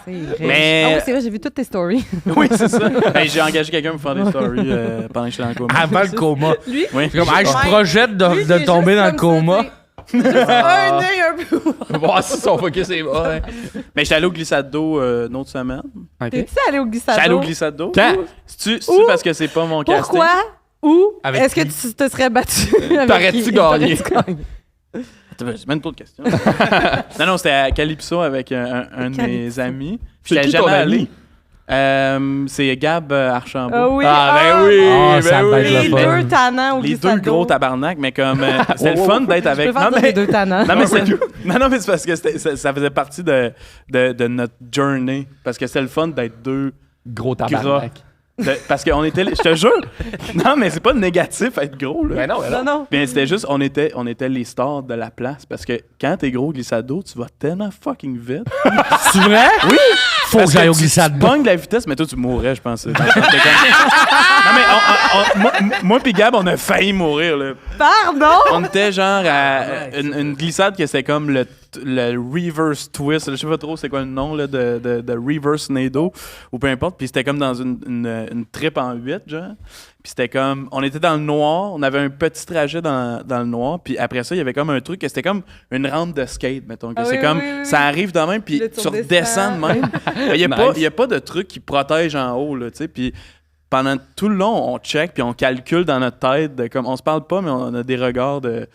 C'est vrai. Mais- Ah oui, c'est vrai, j'ai vu toutes tes stories. Oui, c'est ça. Hey, j'ai engagé quelqu'un pour faire des stories pendant que j'étais dans le coma. Avant le coma. Lui, Oui. C'est comme, hey, je Ouais. projette lui, de c'est tomber juste dans le comme ça, coma. tu sais. Juste un œil un peu. On va voir si son focus est bas. Ouais. Mais j'étais allé au glissade d'eau une autre semaine. OK. T'es-tu allé au glissade J'étais allé au d'eau? glissade d'eau. Quand? C'est-tu Où? parce que c'est pas mon casting? Pourquoi? Où? Avec Est-ce que qui? tu te serais battu? avec T'aurais-tu qui? gagné? T'aurais-tu gagné? C'est même trop de questions. non, c'était à Calypso avec un de mes Calypso. amis. C'est J'étais qui ton jamais ami? allé. C'est Gab Archambault. Ah oui. Ah, ben oui! Ah, ça ben va être oui! le Les fun. deux tannants au Les glissade deux gros d'eau. tabarnak, mais comme c'était le fun d'être Je avec. peux faire les deux tannants. Non, mais c'est parce que ça faisait partie de notre journey. Parce que c'était le fun d'être deux Gros gras. tabarnak. Parce qu'on était. Je te jure. Non, mais c'est pas négatif être gros, là. Ben non, Non, non. Mais c'était juste, on était les stars de la place. Parce que quand t'es gros glissade d'eau, tu vas tellement fucking vite. C'est vrai? Oui! Faut que j'aille au glissade Tu d'eau. pognes la vitesse, mais toi, tu mourrais, je pense. Non, mais moi pis Gab, on a failli mourir, là. Pardon? On était genre à une glissade que c'était comme le reverse twist. Je sais pas trop c'est quoi le nom là, de reverse nado ou peu importe. Puis c'était comme dans une trip en 8, genre. Puis c'était comme, on était dans le noir, on avait un petit trajet dans le noir. Puis après ça, il y avait comme un truc que c'était comme une rampe de skate, mettons. Que Ah c'est oui, comme, oui, oui. ça arrive de même, puis Le tu tour redescends de même. Il y a pas de truc qui protège en haut, là, tu sais. Puis pendant tout le long, on check, puis on calcule dans notre tête, comme on se parle pas, mais on a des regards de...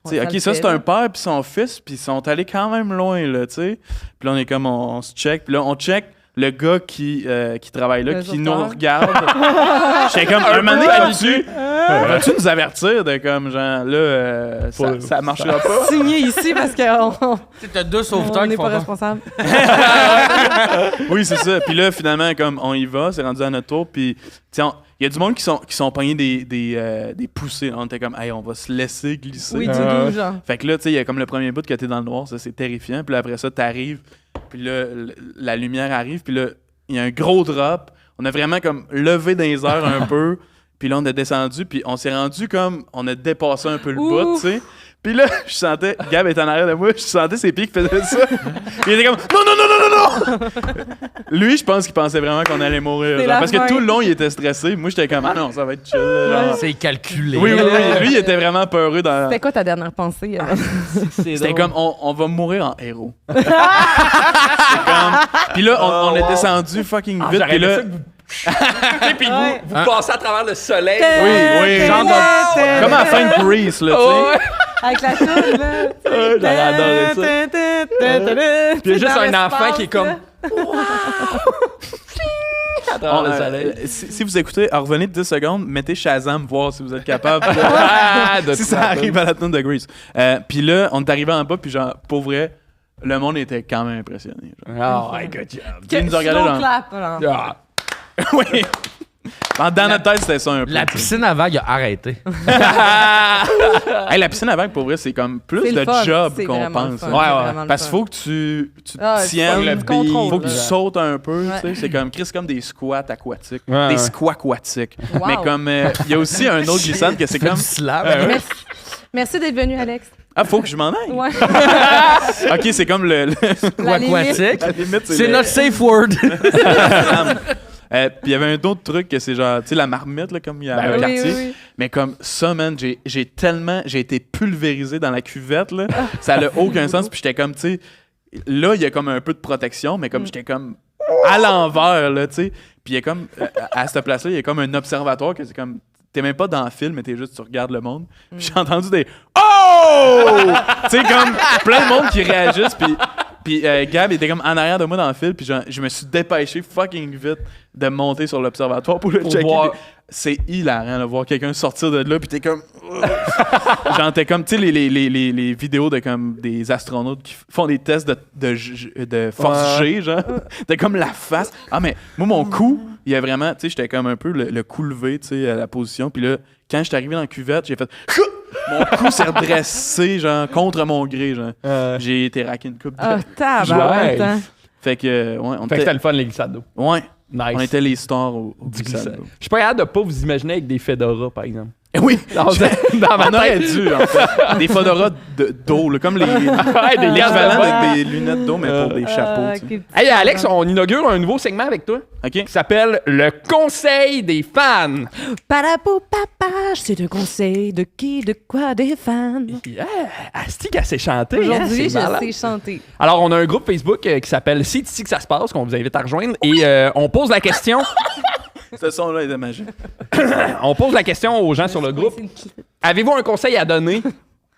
On T'sais, s'en OK, le ça, fait, c'est un là. père puis son fils, puis ils sont allés quand même loin, là, tu sais. Puis là, on est comme, on se check. Puis là, on check le gars qui travaille là, Le qui chauffeur. nous regarde. J'étais comme, un moment donné, Vas-tu nous avertir de comme, genre, là, ça marchera pas? Signer ici parce qu'on T'as 2 sauveteurs qui n'est font pas ça. responsable. Oui, c'est ça. Puis là, finalement, comme on y va, c'est rendu à notre tour. Puis, il y a du monde qui sont pognés des poussées. On était comme, hey, on va se laisser glisser. Oui, du doux, genre. Fait que là, tu sais, il y a comme le premier bout que t'es dans le noir, ça, c'est terrifiant. Puis là, après ça, t'arrives. Puis là, la lumière arrive. Puis là, il y a un gros drop. On a vraiment comme levé dans les airs un peu. Puis là, on a descendu. Puis on s'est rendu comme, on a dépassé un peu le bout, tu sais. Puis là, je sentais, Gab est en arrière de moi, je sentais ses pieds qui faisaient ça. Il était comme, non! Lui, je pense qu'il pensait vraiment qu'on allait mourir. Genre, parce que tout le long, il était stressé. Moi, j'étais comme, ah non, ça va être chill. Genre. C'est calculé. Oui. Lui, il était vraiment peureux. C'était quoi ta dernière pensée? C'était comme, on va mourir en héros. Puis là, on est descendu fucking vite. Puis là, Puis vous passez à travers le soleil. oui. Genre comme à la fin de Grease, là, tu sais. Avec la toune, là. J'aurais adoré ça. Puis il y a juste un enfant qui est comme... à travers le soleil. Si vous écoutez, revenez de 10 secondes, mettez Shazam, voir si vous êtes capable. Si ça arrive à la tune de Grease. Puis là, on est arrivé en bas, puis genre, pour vrai, le monde était quand même impressionné. Oh my god, Il nous a regardé genre... clap, genre. Oui. Dans notre tête, c'était ça un peu. La piscine à vagues a arrêté. Hey, la piscine à vagues, pour vrai, c'est comme plus C'est de le fun. job C'est qu'on vraiment le pense. fun. Ouais. C'est vraiment le Parce qu'il fun. faut que tu te C'est tiennes, le contrôle, faut que tu là. sautes un peu. Ouais. Tu sais, c'est comme Chris, comme des squats aquatiques. Ouais, des ouais. squats aquatiques. Wow. Mais comme il y a aussi un autre glissade que c'est Fais comme. du slam. Merci d'être venu, Alex. Ah, faut que je m'en aille. Ouais. Ok, c'est comme La limite. Aquatique. la limite, C'est le- notre safe word. Puis il y avait un autre truc que c'est genre, tu sais, la marmite, là, comme il y a un Oui, quartier. oui. Mais comme ça, man, j'ai été pulvérisé dans la cuvette, là. Ça n'a aucun sens. Puis j'étais comme, tu sais, là, il y a comme un peu de protection, mais comme j'étais comme à l'envers, là, tu sais. Puis il y a comme, à cette place-là, il y a comme un observatoire que c'est comme, t'es même pas dans le film, mais t'es juste, tu regardes le monde. Puis j'ai entendu des Oh! Tu sais, comme plein de monde qui réagissent. Puis Gab était comme en arrière de moi dans le fil, puis je me suis dépêché fucking vite de monter sur l'observatoire pour le checker. voir. Puis c'est hilarant de voir quelqu'un sortir de là, puis t'es comme... Genre, t'es comme, tu sais, les vidéos de comme des astronautes qui font des tests de force G, genre. T'es comme la face. Ah, mais moi, mon cou, il y a vraiment... Tu sais, j'étais comme un peu le cou levé, tu sais, à la position. Puis là, quand j'étais arrivé dans la cuvette, j'ai fait... Mon cou s'est redressé, genre, contre mon gré, genre. J'ai été raqué une coupe de... Ah, tabarouette, hein. Fait que, ouais, Fait que c'était le fun, les glissades d'eau. Ouais, Nice. on était les stars au Du glissade glissade. d'eau. Je suis pas capable de pas vous imaginer avec des fedoras, par exemple. Oui, Dans on ma aurait tête. dû, en fait. Des fedoras d'eau, là, comme l'équivalent des lunettes d'eau, mais pour des chapeaux. Tu sais. Hey Alex, on inaugure un nouveau segment avec toi OK? qui s'appelle le Conseil des fans. Parapou papa, c'est un conseil de qui, de quoi, des fans. Yeah, Asti qu'elle s'est chantée. Aujourd'hui, hein, c'est malade. je sais chanter. Alors, on a un groupe Facebook qui s'appelle C'est ici que ça se passe, qu'on vous invite à rejoindre. Et on pose la question. Ce son-là est magique. On pose la question aux gens sur le groupe. Avez-vous un conseil à donner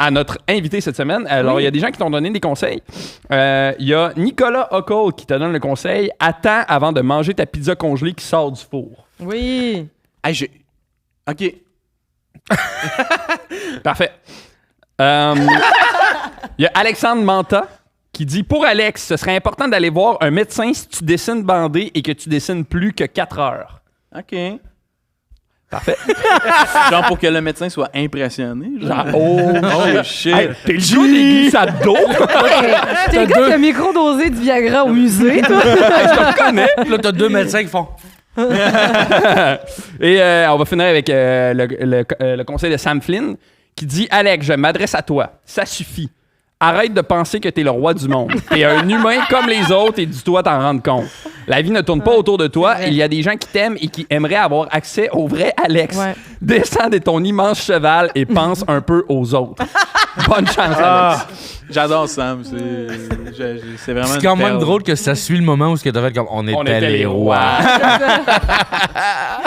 à notre invité cette semaine? Alors, il y a des gens qui t'ont donné des conseils. Il y a Nicolas Ockel qui te donne le conseil. Attends avant de manger ta pizza congelée qui sort du four. Oui. Hey, OK. Parfait. Il y a Alexandre Manta qui dit « Pour Alex, ce serait important d'aller voir un médecin si tu dessines bandé et que tu dessines plus que 4 heures. » OK. Parfait. Genre pour que le médecin soit impressionné. Genre. Oh shit. Hey, t'es le gars des glissades d'eau. T'es le gars qui a micro-dosé du Viagra au musée, toi. Je te connais. Là, t'as 2 médecins qui font. Et on va finir avec le conseil de Sam Flynn qui dit « Alex, je m'adresse à toi. Ça suffit. Arrête de penser que t'es le roi du monde. T'es un humain comme les autres et dis-toi t'en rendre compte. La vie ne tourne pas autour de toi. Il y a des gens qui t'aiment et qui aimeraient avoir accès au vrai Alex. Ouais. Descends de ton immense cheval et pense un peu aux autres. Bonne chance, Alex. J'adore Sam. C'est vraiment C'est quand même drôle que ça suit le moment où tu as fait comme on était les rois.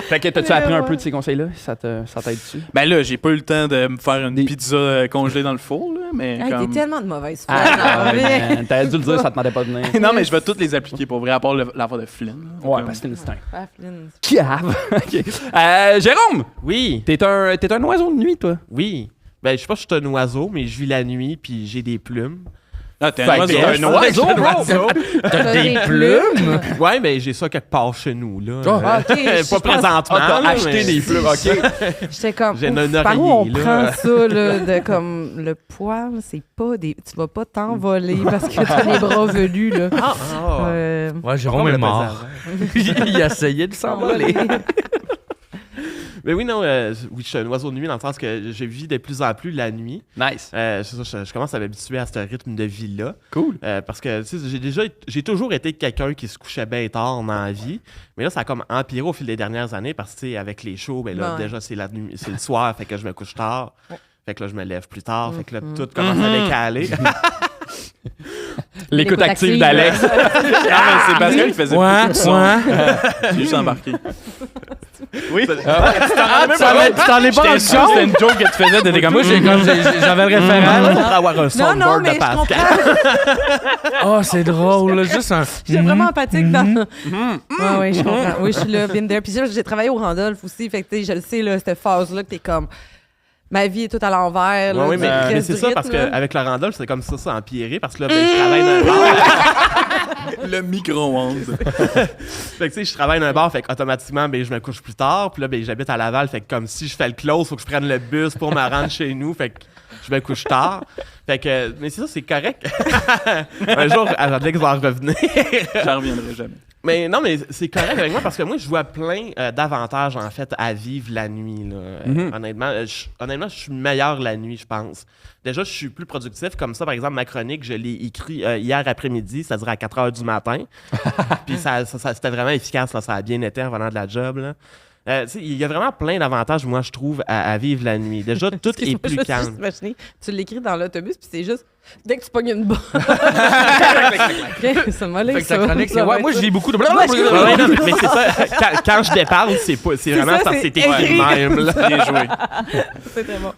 Fait que t'as-tu appris un peu de ces conseils-là? Ça t'aide-tu? Ben là, j'ai pas eu le temps de me faire une pizza congelée dans le four, là, mais T'es tellement de mauvaise foi. T'aurais dû le dire, ça te demandait pas de venir. non, mais je vais toutes les appliquer pour vrai, à part l'affaire de Flynn. Là. Ouais, parce que c'est instinct. Flynn. Cave! OK. Jérôme! Oui, T'es un oiseau de nuit, toi? oui. Ben, je sais pas si je suis un oiseau, mais je vis la nuit, puis j'ai des plumes. Ah, t'es Fait un que- oiseau, bro! T'as des plumes? Ouais, mais j'ai ça quelque part chez nous, là. Ah, OK. Pas présentement. T'as là, acheté mais- des plumes, OK. J'étais comme, J'ai un par où on oreiller, prend là. ça, là, de comme le poil, c'est pas des... Tu vas pas t'envoler parce que t'as les bras velus, là. Ah, Ouais, Jérôme est mort. Il essayait de s'envoler. Mais oui, non, oui, je suis un oiseau de nuit dans le sens que je vis de plus en plus la nuit. Nice. C'est ça, je commence à m'habituer à ce rythme de vie-là. Cool. Parce que tu sais, j'ai toujours été quelqu'un qui se couchait bien tard dans la vie. Mais là, ça a comme empiré au fil des dernières années parce que tu sais, avec les shows, ben là, Ouais. déjà, c'est la nuit, c'est le soir, fait que je me couche tard. Fait que là, je me lève plus tard. Fait que là, tout commence à décaler. L'écoute active d'Alex. Non, mais c'est Pascal qui faisait beaucoup de son. J'ai juste embarqué. Oui. Tu t'en es pas rendu compte? C'était une joke que tu faisais de Moi, j'avais le référent. Pour avoir un Non, soundboard mais de je Pascal. comprends. Oh, c'est drôle. là, Juste un... J'étais vraiment empathique dans... Oui, je comprends. Oui, je suis là, been there. Puis j'ai travaillé au Randolph aussi, fait que tu sais, je le sais, là, cette phase-là que t'es comme... Ma vie est toute à l'envers. là, Oui, tu mais restes c'est du ça, rythme, parce là. qu'avec le Randolph, c'est comme ça a empiré. Parce que là, ben, je travaille dans un bar. Le micro-ondes. Fait que tu sais, je travaille dans un bar, fait qu'automatiquement, ben, je me couche plus tard. Puis là, ben, j'habite à Laval, fait que comme si je fais le close, faut que je prenne le bus pour me rendre chez nous. Fait que je me couche tard. Fait que, mais c'est ça, c'est correct. Un jour, Alex va en revenir. J'en reviendrai jamais. Mais non, mais c'est correct avec moi parce que moi, je vois plein d'avantages, en fait, à vivre la nuit. Là. Honnêtement, je suis meilleur la nuit, je pense. Déjà, je suis plus productif. Comme ça, par exemple, ma chronique, je l'ai écrit hier après-midi, c'est-à-dire à 4 h du matin. Puis ça, c'était vraiment efficace. Là, ça a bien été en venant de la job. Là. Il y a vraiment plein d'avantages, moi, je trouve, à vivre la nuit. Déjà, tout est Excuse-moi, plus je me suis calme. juste imaginé, tu l'écris dans l'autobus, puis c'est juste... Dès que tu pognes une barre... c'est mollet, Fait que ça. ta chronique, c'est Ça va ouais, être moi, ça. je lis beaucoup de... Ouais, non, mais c'est ça. Quand je déparle, c'est vraiment ça, parce que c'est c'est écrit même. Là. Bien joué. C'est très bon.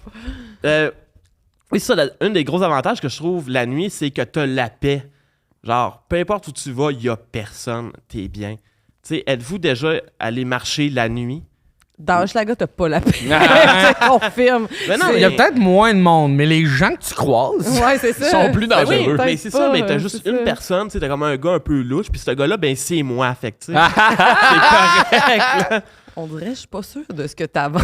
Oui, ça, un des gros avantages que je trouve la nuit, c'est que t'as la paix. Genre, peu importe où tu vas, il y a personne, t'es bien. Tu sais, êtes-vous déjà allé marcher la nuit? Dans Hochelaga, t'as pas la paix. Je confirme. Mais non, Il y a peut-être moins de monde, mais les gens que tu croises... Ouais, c'est ça. Sont plus Ben oui, dangereux. mais Peut-être c'est pas, ça, mais t'as juste c'est une ça. personne, tu sais, t'as comme un gars un peu louche, puis ce gars-là, ben c'est moi, fait que tu sais, c'est correct, là. On dirait, je suis pas sûre de ce que t'avances.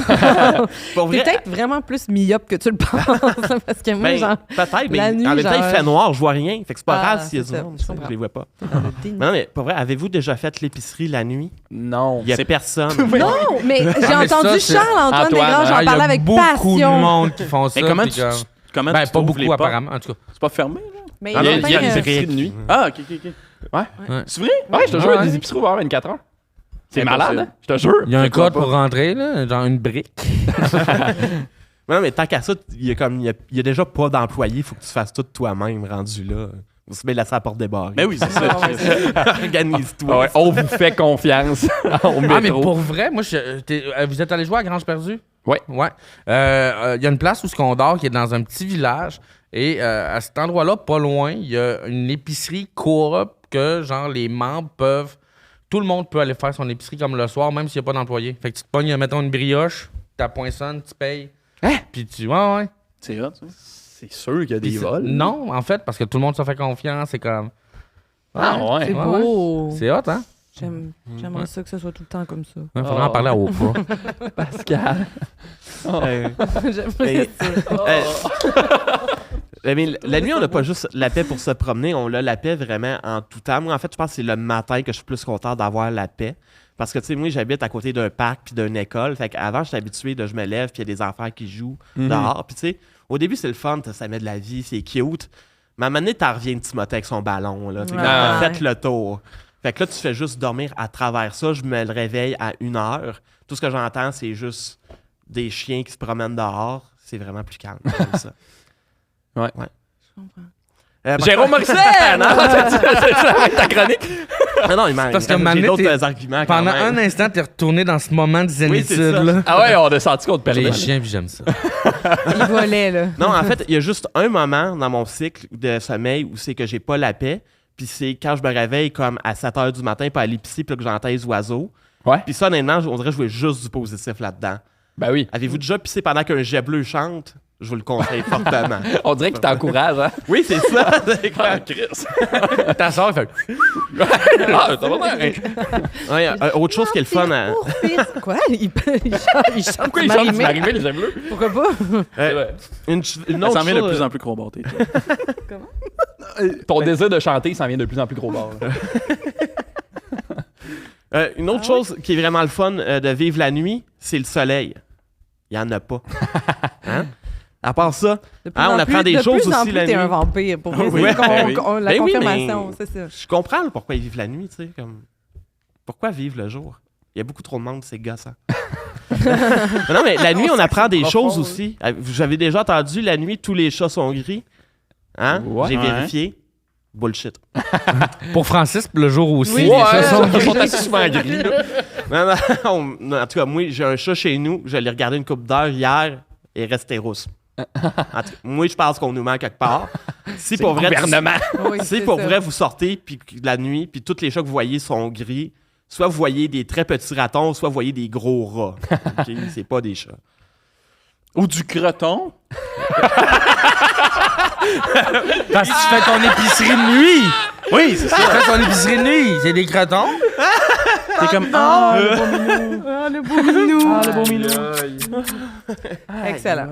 Pour T'es vrai, peut-être vraiment plus myope que tu le penses. Parce que moi, ben, genre... peut-être, mais la nuit, en même temps, il genre- fait noir, je vois rien, fait que c'est pas Ah, grave s'il y a c'est du ça, monde, je tu sais, comprends. je les vois pas. Mais non, mais pour vrai, avez-vous déjà fait l'épicerie la nuit? Non. Il y a personne. Non, mais j'ai mais ça, entendu c'est- Charles-Antoine Antoine, Desgrands, j'en Ah, il y parlais a avec beaucoup passion. de monde qui font ça. Mais comment puis tu... comme- Comment Ben, tu pas trouves beaucoup, les portes? apparemment. En tout cas. C'est pas fermé, là? Mais Il y a matin, une euh, épicerie de nuit. Ah, OK. Ouais. C'est vrai? Ouais, je te jure, Ouais. des épiceries ouvertes 24 heures. C'est Impossible. malade, hein? Je te jure. Il y a un Pourquoi code pas? pour rentrer, là, genre une brique. Non, mais tant qu'à ça, il y a déjà pas d'employés, il faut que tu fasses tout toi-même rendu là. Vous se met laisser la porte débarrée. Ben oui, c'est ça. Organise-toi. Ouais, on vous fait confiance au métro. Ah, mais pour vrai, moi, vous êtes allé jouer à Grange Perdue? Ouais. Ouais. Il y a une place où on dort qui est dans un petit village. Et à cet endroit-là, pas loin, il y a une épicerie coop que, genre, les membres peuvent... Tout le monde peut aller faire son épicerie comme le soir, même s'il n'y a pas d'employé. Fait que tu te pognes, mettons, une brioche, ta poinçonne, tu payes. Hein? Puis tu... Ouais. C'est hot, ça. C'est sûr qu'il y a des Puis vols. non, en fait, parce que tout le monde se fait confiance. C'est comme... Ah ouais. C'est beau. C'est hot, hein? J'aimerais ça que ce soit tout le temps comme ça. Il faudrait en parler à Oprah. Pascal. J'aimerais ça. Mais la nuit, on n'a pas juste la paix pour se promener, on a la paix vraiment en tout temps. Moi, en fait, je pense que c'est le matin que je suis plus content d'avoir la paix. Parce que, tu sais, moi, j'habite à côté d'un parc puis d'une école. Fait qu'avant, j'étais habitué de je me lève puis il y a des enfants qui jouent dehors. Puis, tu sais, au début, c'est le fun, ça met de la vie, c'est cute. Mais à un moment donné, t'en reviens Timothée avec son ballon. Là, Ouais. t'as fait le tour. Fait que là, tu fais juste dormir à travers ça. Je me réveille à 1h. Tout ce que j'entends, c'est juste des chiens qui se promènent dehors. C'est vraiment plus calme comme ça. Ouais. Je comprends. Jérôme Morissette! Non, c'est ta chronique. Non, il Parce que j'ai d'autres arguments. Pendant quand même. un instant, t'es retourné dans ce moment de c'est zénitude, ça. là. Ah ouais, on a senti qu'on te perdait. Les chiens, puis j'aime ça. Il volait, là. Non, en fait, il y a juste un moment dans mon cycle de sommeil où c'est que j'ai pas la paix. Puis c'est quand je me réveille comme à 7 h du matin, puis aller pisser, puis que j'entends les oiseaux. Ouais. Puis ça, honnêtement, on dirait que je voulais juste du positif là-dedans. Ben oui. Avez-vous déjà pissé pendant qu'un jet bleu chante? Je vous le conseille fortement. On dirait qu'il t'encourage, hein? Oui, c'est ça. Ah, Chris. Ta soeur, fait. Ah, ça va bien. Ouais, autre chose qui est le fun. Quoi? Il chante Pourquoi ils mal chantent aimé. arrivé les bleus? Pourquoi pas? C'est vrai. Une Ça autre s'en vient de chose- plus en plus combatté. Ton désir de chanter s'en vient de plus en plus gros bord. Une autre chose qui est vraiment le fun de vivre la nuit, c'est le soleil. Il n'y en a pas. Hein? À part ça, on apprend des choses aussi la t'es un nuit. vampire, pour vrai. Oui, C'est ben oui. la Ben oui, confirmation, mais- c'est ça. Je comprends pourquoi ils vivent la nuit, tu sais. Comme... Pourquoi vivre le jour? Il y a beaucoup trop de monde, c'est gossant. Non, mais la nuit, on apprend des choses aussi. Vous avez déjà entendu, la nuit, tous les chats sont gris. Hein? Ouais. J'ai Ouais. vérifié. Bullshit. Pour Francis, le jour aussi. Oui, les chats sont ils sont assez souvent gris, là. Non, en tout cas, moi, j'ai un chat chez nous. Je l'ai regardé une couple d'heures hier et resté rousse. En tout cas, moi, je pense qu'on nous ment quelque part. Si pour vrai, Gouvernement. Oui, si c'est pour ça. vrai vous sortez puis que la nuit, puis tous les chats que vous voyez sont gris, soit vous voyez des très petits ratons, soit vous voyez des gros rats. OK? C'est pas des chats. Ou du croton. Parce que tu fais ton épicerie de nuit. Oui, c'est ça. Tu fais ton épicerie de nuit. C'est des crotons. T'es comme le beau minou. le beau Milo. Excellent.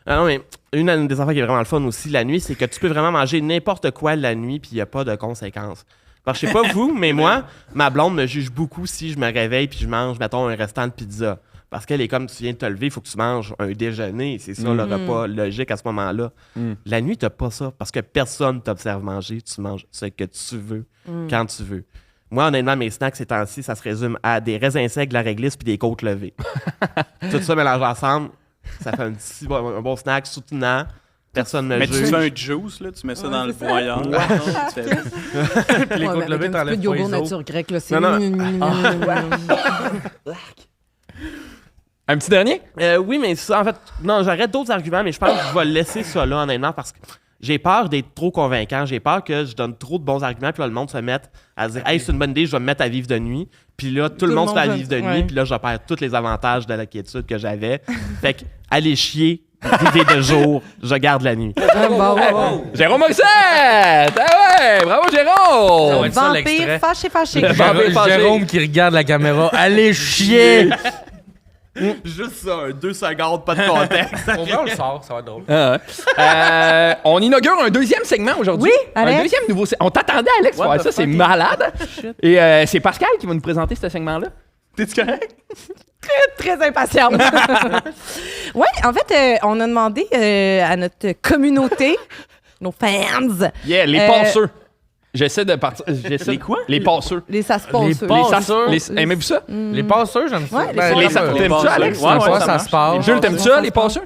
Ah non, mais une des affaires qui est vraiment le fun aussi la nuit, c'est que tu peux vraiment manger n'importe quoi la nuit puis il n'y a pas de conséquences. Parce que je sais pas vous, mais moi, ma blonde me juge beaucoup si je me réveille puis je mange, mettons, un restant de pizza. Parce qu'elle est comme, tu viens de te lever, il faut que tu manges un déjeuner. C'est ça le repas logique à ce moment-là. La nuit, t'as pas ça. Parce que personne t'observe manger. Tu manges ce que tu veux, quand tu veux. Moi, honnêtement, mes snacks ces temps-ci, ça se résume à des raisins secs, de la réglisse puis des côtes levées. Tout ça mélangé ensemble, ça fait un bon snack soutenant. Personne ne Mais tu juge. fais un juice, là, tu mets ça dans le c'est ça. broyeur. Ouais. Non, tu fais- Puis les Ouais, côtes mais levées, avec un petit peu t'enlèves de pas yogourt les os. nature grec, là, c'est... Non, Un petit dernier? Oui, mais ça, en fait, non, j'arrête d'autres arguments, mais je pense que je vais laisser ça là, honnêtement, parce que j'ai peur d'être trop convaincant. J'ai peur que je donne trop de bons arguments, puis là, le monde se mette à dire, hey, c'est une bonne idée, je vais me mettre à vivre de nuit. Puis là, tout le monde se met à vivre de nuit, ouais. puis là, je perds tous les avantages de la quiétude que j'avais. Fait que, allez chier, vivez de jour, je garde la nuit. Jérôme Morissette! Ah ouais! Bravo, Jérôme! Ça va être ça, l'extrait. Vampire fâché. Vampire fâché. Jérôme qui regarde la caméra. Allez chier! Juste ça, 2 secondes, pas de contexte. On le sort, ça va être drôle. On inaugure un deuxième segment aujourd'hui. Oui, Alex. Un deuxième nouveau segment. On t'attendait, Alex, pour What faire the ça. C'est fuck? malade. Et c'est Pascal qui va nous présenter ce segment-là. T'es-tu correct? Très impatiente. Oui, en fait, on a demandé à notre communauté, nos fans, Yeah, les passeux. J'essaie de partir. Les quoi? Les passeux. les ça se passe. Les passeux. Aimez-vous ça? Les passeurs, j'aime ça. Ouais, les Ben, passeurs. T'aimes ça, Alex? Ouais, ouais, ça, ça ça marche. se passe. Jules, t'aimes ça, les passeux?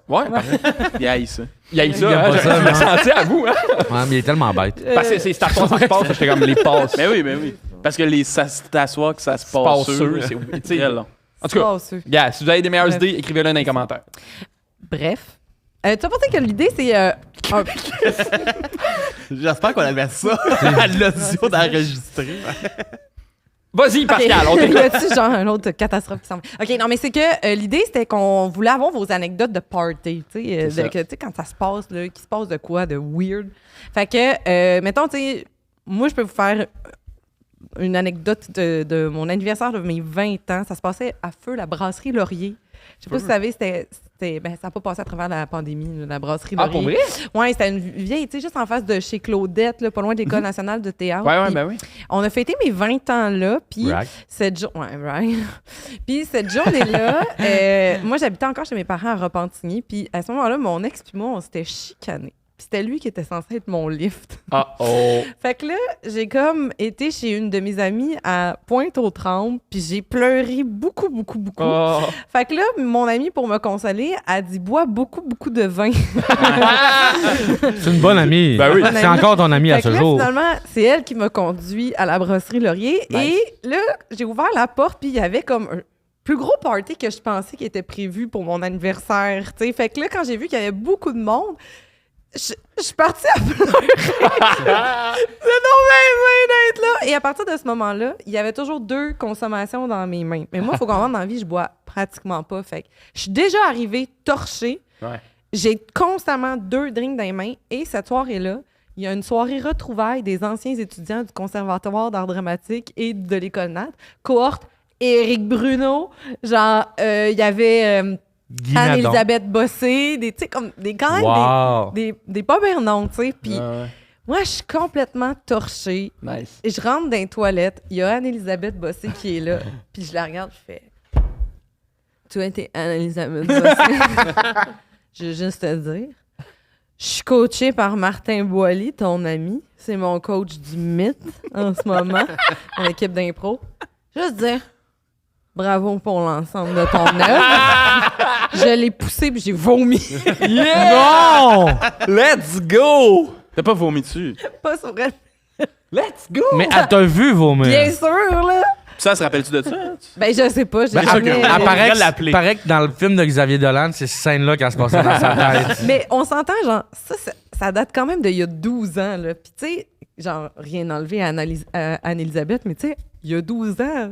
Ouais, parfait. Il haït ça. Il y a eu ça, Il y a hein, pas ça, je me non. sentais à vous. Hein? Ouais, mais il est tellement bête. Parce que c'est Star Wars, ça se passe, j'étais comme les passes. Mais oui. Parce que ça se t'assoit que ça se passe. Passeux, c'est tu sais. très long. En tout cas, Passeux. gars, si vous avez des meilleures Bref. idées, écrivez-le dans les commentaires. Bref. Tu as pensé que l'idée, c'est... J'espère qu'on avait ça à l'audio d'enregistrer. Vas-y, Pascal, on Y t'écoute. a-tu genre une autre catastrophe qui s'en vient? OK, non, mais c'est que l'idée, c'était qu'on voulait avoir vos anecdotes de party, tu sais, C'est ça. tu sais, quand ça se passe, là, qu'il se passe de quoi, de weird. Fait que, mettons, tu sais, moi, je peux vous faire une anecdote de mon anniversaire de mes 20 ans. Ça se passait à Feu, la brasserie Laurier. Je sais pas si vous savez, ben, ça n'a pas passé à travers la pandémie, là, la brasserie Ah, Laurier. pour vrai? Ouais, c'était une vieille, tu sais, juste en face de chez Claudette, là, pas loin de l'École nationale de théâtre. Ouais, Puis ben oui. on a fêté mes 20 ans là, puis Right. puis cette journée-là, moi j'habitais encore chez mes parents à Repentigny, puis à ce moment-là, mon ex puis moi, on s'était chicanés. Puis c'était lui qui était censé être mon lift. Oh. Fait que là, j'ai comme été chez une de mes amies à Pointe-aux-Trembles, puis j'ai pleuré beaucoup. Oh. Fait que là, mon amie, pour me consoler, a dit « Bois beaucoup de vin. » C'est une bonne amie. Ben oui. C'est encore ton amie à ce jour. Finalement, c'est elle qui m'a conduit à la brasserie Laurier. Nice. Et là, j'ai ouvert la porte, puis il y avait comme un plus gros party que je pensais qui était prévu pour mon anniversaire. T'sais. Fait que là, quand j'ai vu qu'il y avait beaucoup de monde, je suis partie à pleurer. C'est donc bien d'être là. Et à partir de ce moment-là, il y avait toujours 2 consommations dans mes mains. Mais moi, il faut comprendre, dans la vie, je bois pratiquement pas. Fait que je suis déjà arrivée torchée. Ouais. J'ai constamment 2 drinks dans les mains. Et cette soirée-là, il y a une soirée retrouvaille des anciens étudiants du Conservatoire d'art dramatique et de l'École Nat. Cohorte Éric Bruno. Genre, il y avait... Anne-Elisabeth Bossé, quand même des pas bien noms, tu sais. Puis moi, je suis complètement torchée. Nice. Et je rentre dans les toilettes, il y a Anne-Elisabeth Bossé qui est là. Puis je la regarde, je fais « Tu es Anne-Elisabeth Bossé. » Je veux juste te dire. Je suis coachée par Martin Boily, ton ami. C'est mon coach du mythe en ce moment, en équipe d'impro. Juste dire bravo pour l'ensemble de ton œuvre. Je l'ai poussé puis j'ai vomi. Yeah! Non! Let's go! T'as pas vomi dessus? Pas sur elle. Let's go! Mais elle t'a vu vomir. Bien sûr, là. Ça, se rappelles-tu de ça? Ben, je sais pas. Elle paraît que dans le film de Xavier Dolan, c'est cette scène-là qui se passait dans sa tête. Mais on s'entend, genre, ça date quand même d'il y a 12 ans, là. Puis, tu sais, genre, rien enlevé à Anne-Elisabeth, mais tu sais, il y a 12 ans,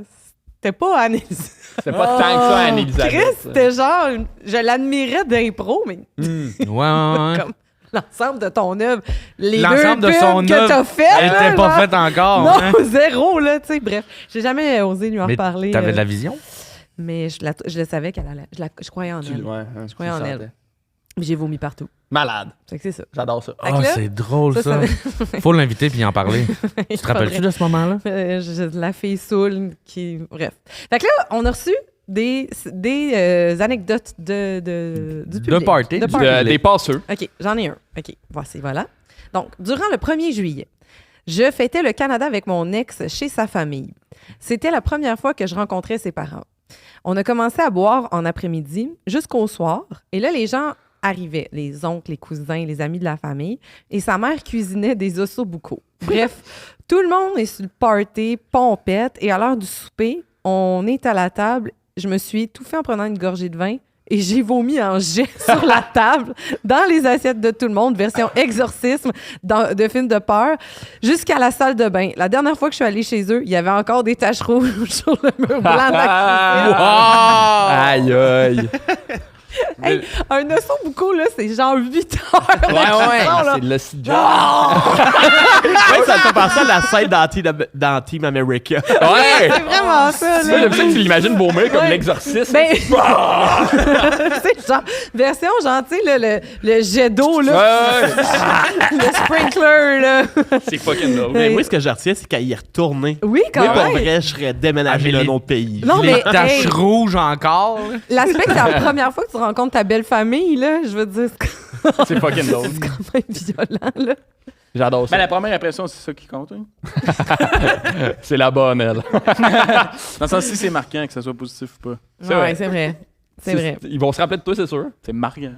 c'était pas Anne-Elisabeth. C'était pas tant que ça, Anne-Elisabeth. Chris, c'était genre, je l'admirais d'impro, mais Ouais. comme l'ensemble de ton œuvre. L'ensemble de son œuvre, que t'as fait, elle était pas faite encore. Non, hein? zéro, là, tu sais. Bref, j'ai jamais osé lui en reparler. T'avais de la vision? Mais je le savais qu'elle allait. Je croyais en elle. Je croyais en elle. Mais j'ai vomi partout. Malade. Fait que c'est ça. J'adore ça. Oh, c'est drôle, ça. Faut l'inviter puis en parler. Tu te rappelles-tu de ce moment-là? La fille saoule qui... Bref. Fait que là, on a reçu des anecdotes du public. De party. Des passeux. OK, j'en ai un. OK, voilà. Donc, durant le 1er juillet, je fêtais le Canada avec mon ex chez sa famille. C'était la première fois que je rencontrais ses parents. On a commencé à boire en après-midi jusqu'au soir. Et là, les gens arrivaient, les oncles, les cousins, les amis de la famille. Et sa mère cuisinait des ossobuco. Bref, tout le monde est sur le party, pompette. Et à l'heure du souper, on est à la table. Je me suis étouffée en prenant une gorgée de vin. Et j'ai vomi en jet sur la table, dans les assiettes de tout le monde, version exorcisme de film de peur, jusqu'à la salle de bain. La dernière fois que je suis allée chez eux, il y avait encore des taches rouges sur le mur blanc de la cuisine. Aïe, aïe. Hey, un ossobuco, là, c'est genre 8 heures. Ouais, c'est le job. Ouais, ça te fait penser à la scène dans Team America. Ouais! C'est vraiment ça, C'est là. le fait que tu l'imagines vomir comme l'exorciste. Ben, c'est genre, version genre, tu sais, le jet d'eau, là. Le sprinkler, là. C'est fucking drôle. Mais moi, ce que je retiens, c'est qu'elle y est retournée. Oui, quand Pour même. vrai, je serais déménagé dans un autre pays. Non, Les mais taches hey, rouges encore. l'aspect que c'est la première fois que tu rencontres ta belle famille, là, je veux dire, C'est fucking drôle. c'est quand même violent, là. J'adore ça. Ben, la première impression, c'est ça qui compte. Hein? C'est la bonne, elle. Dans le sens, si c'est marquant, que ce soit positif ou pas. C'est vrai. Ouais, c'est vrai. C'est vrai. Ils vont se rappeler de toi, c'est sûr. C'est marquant.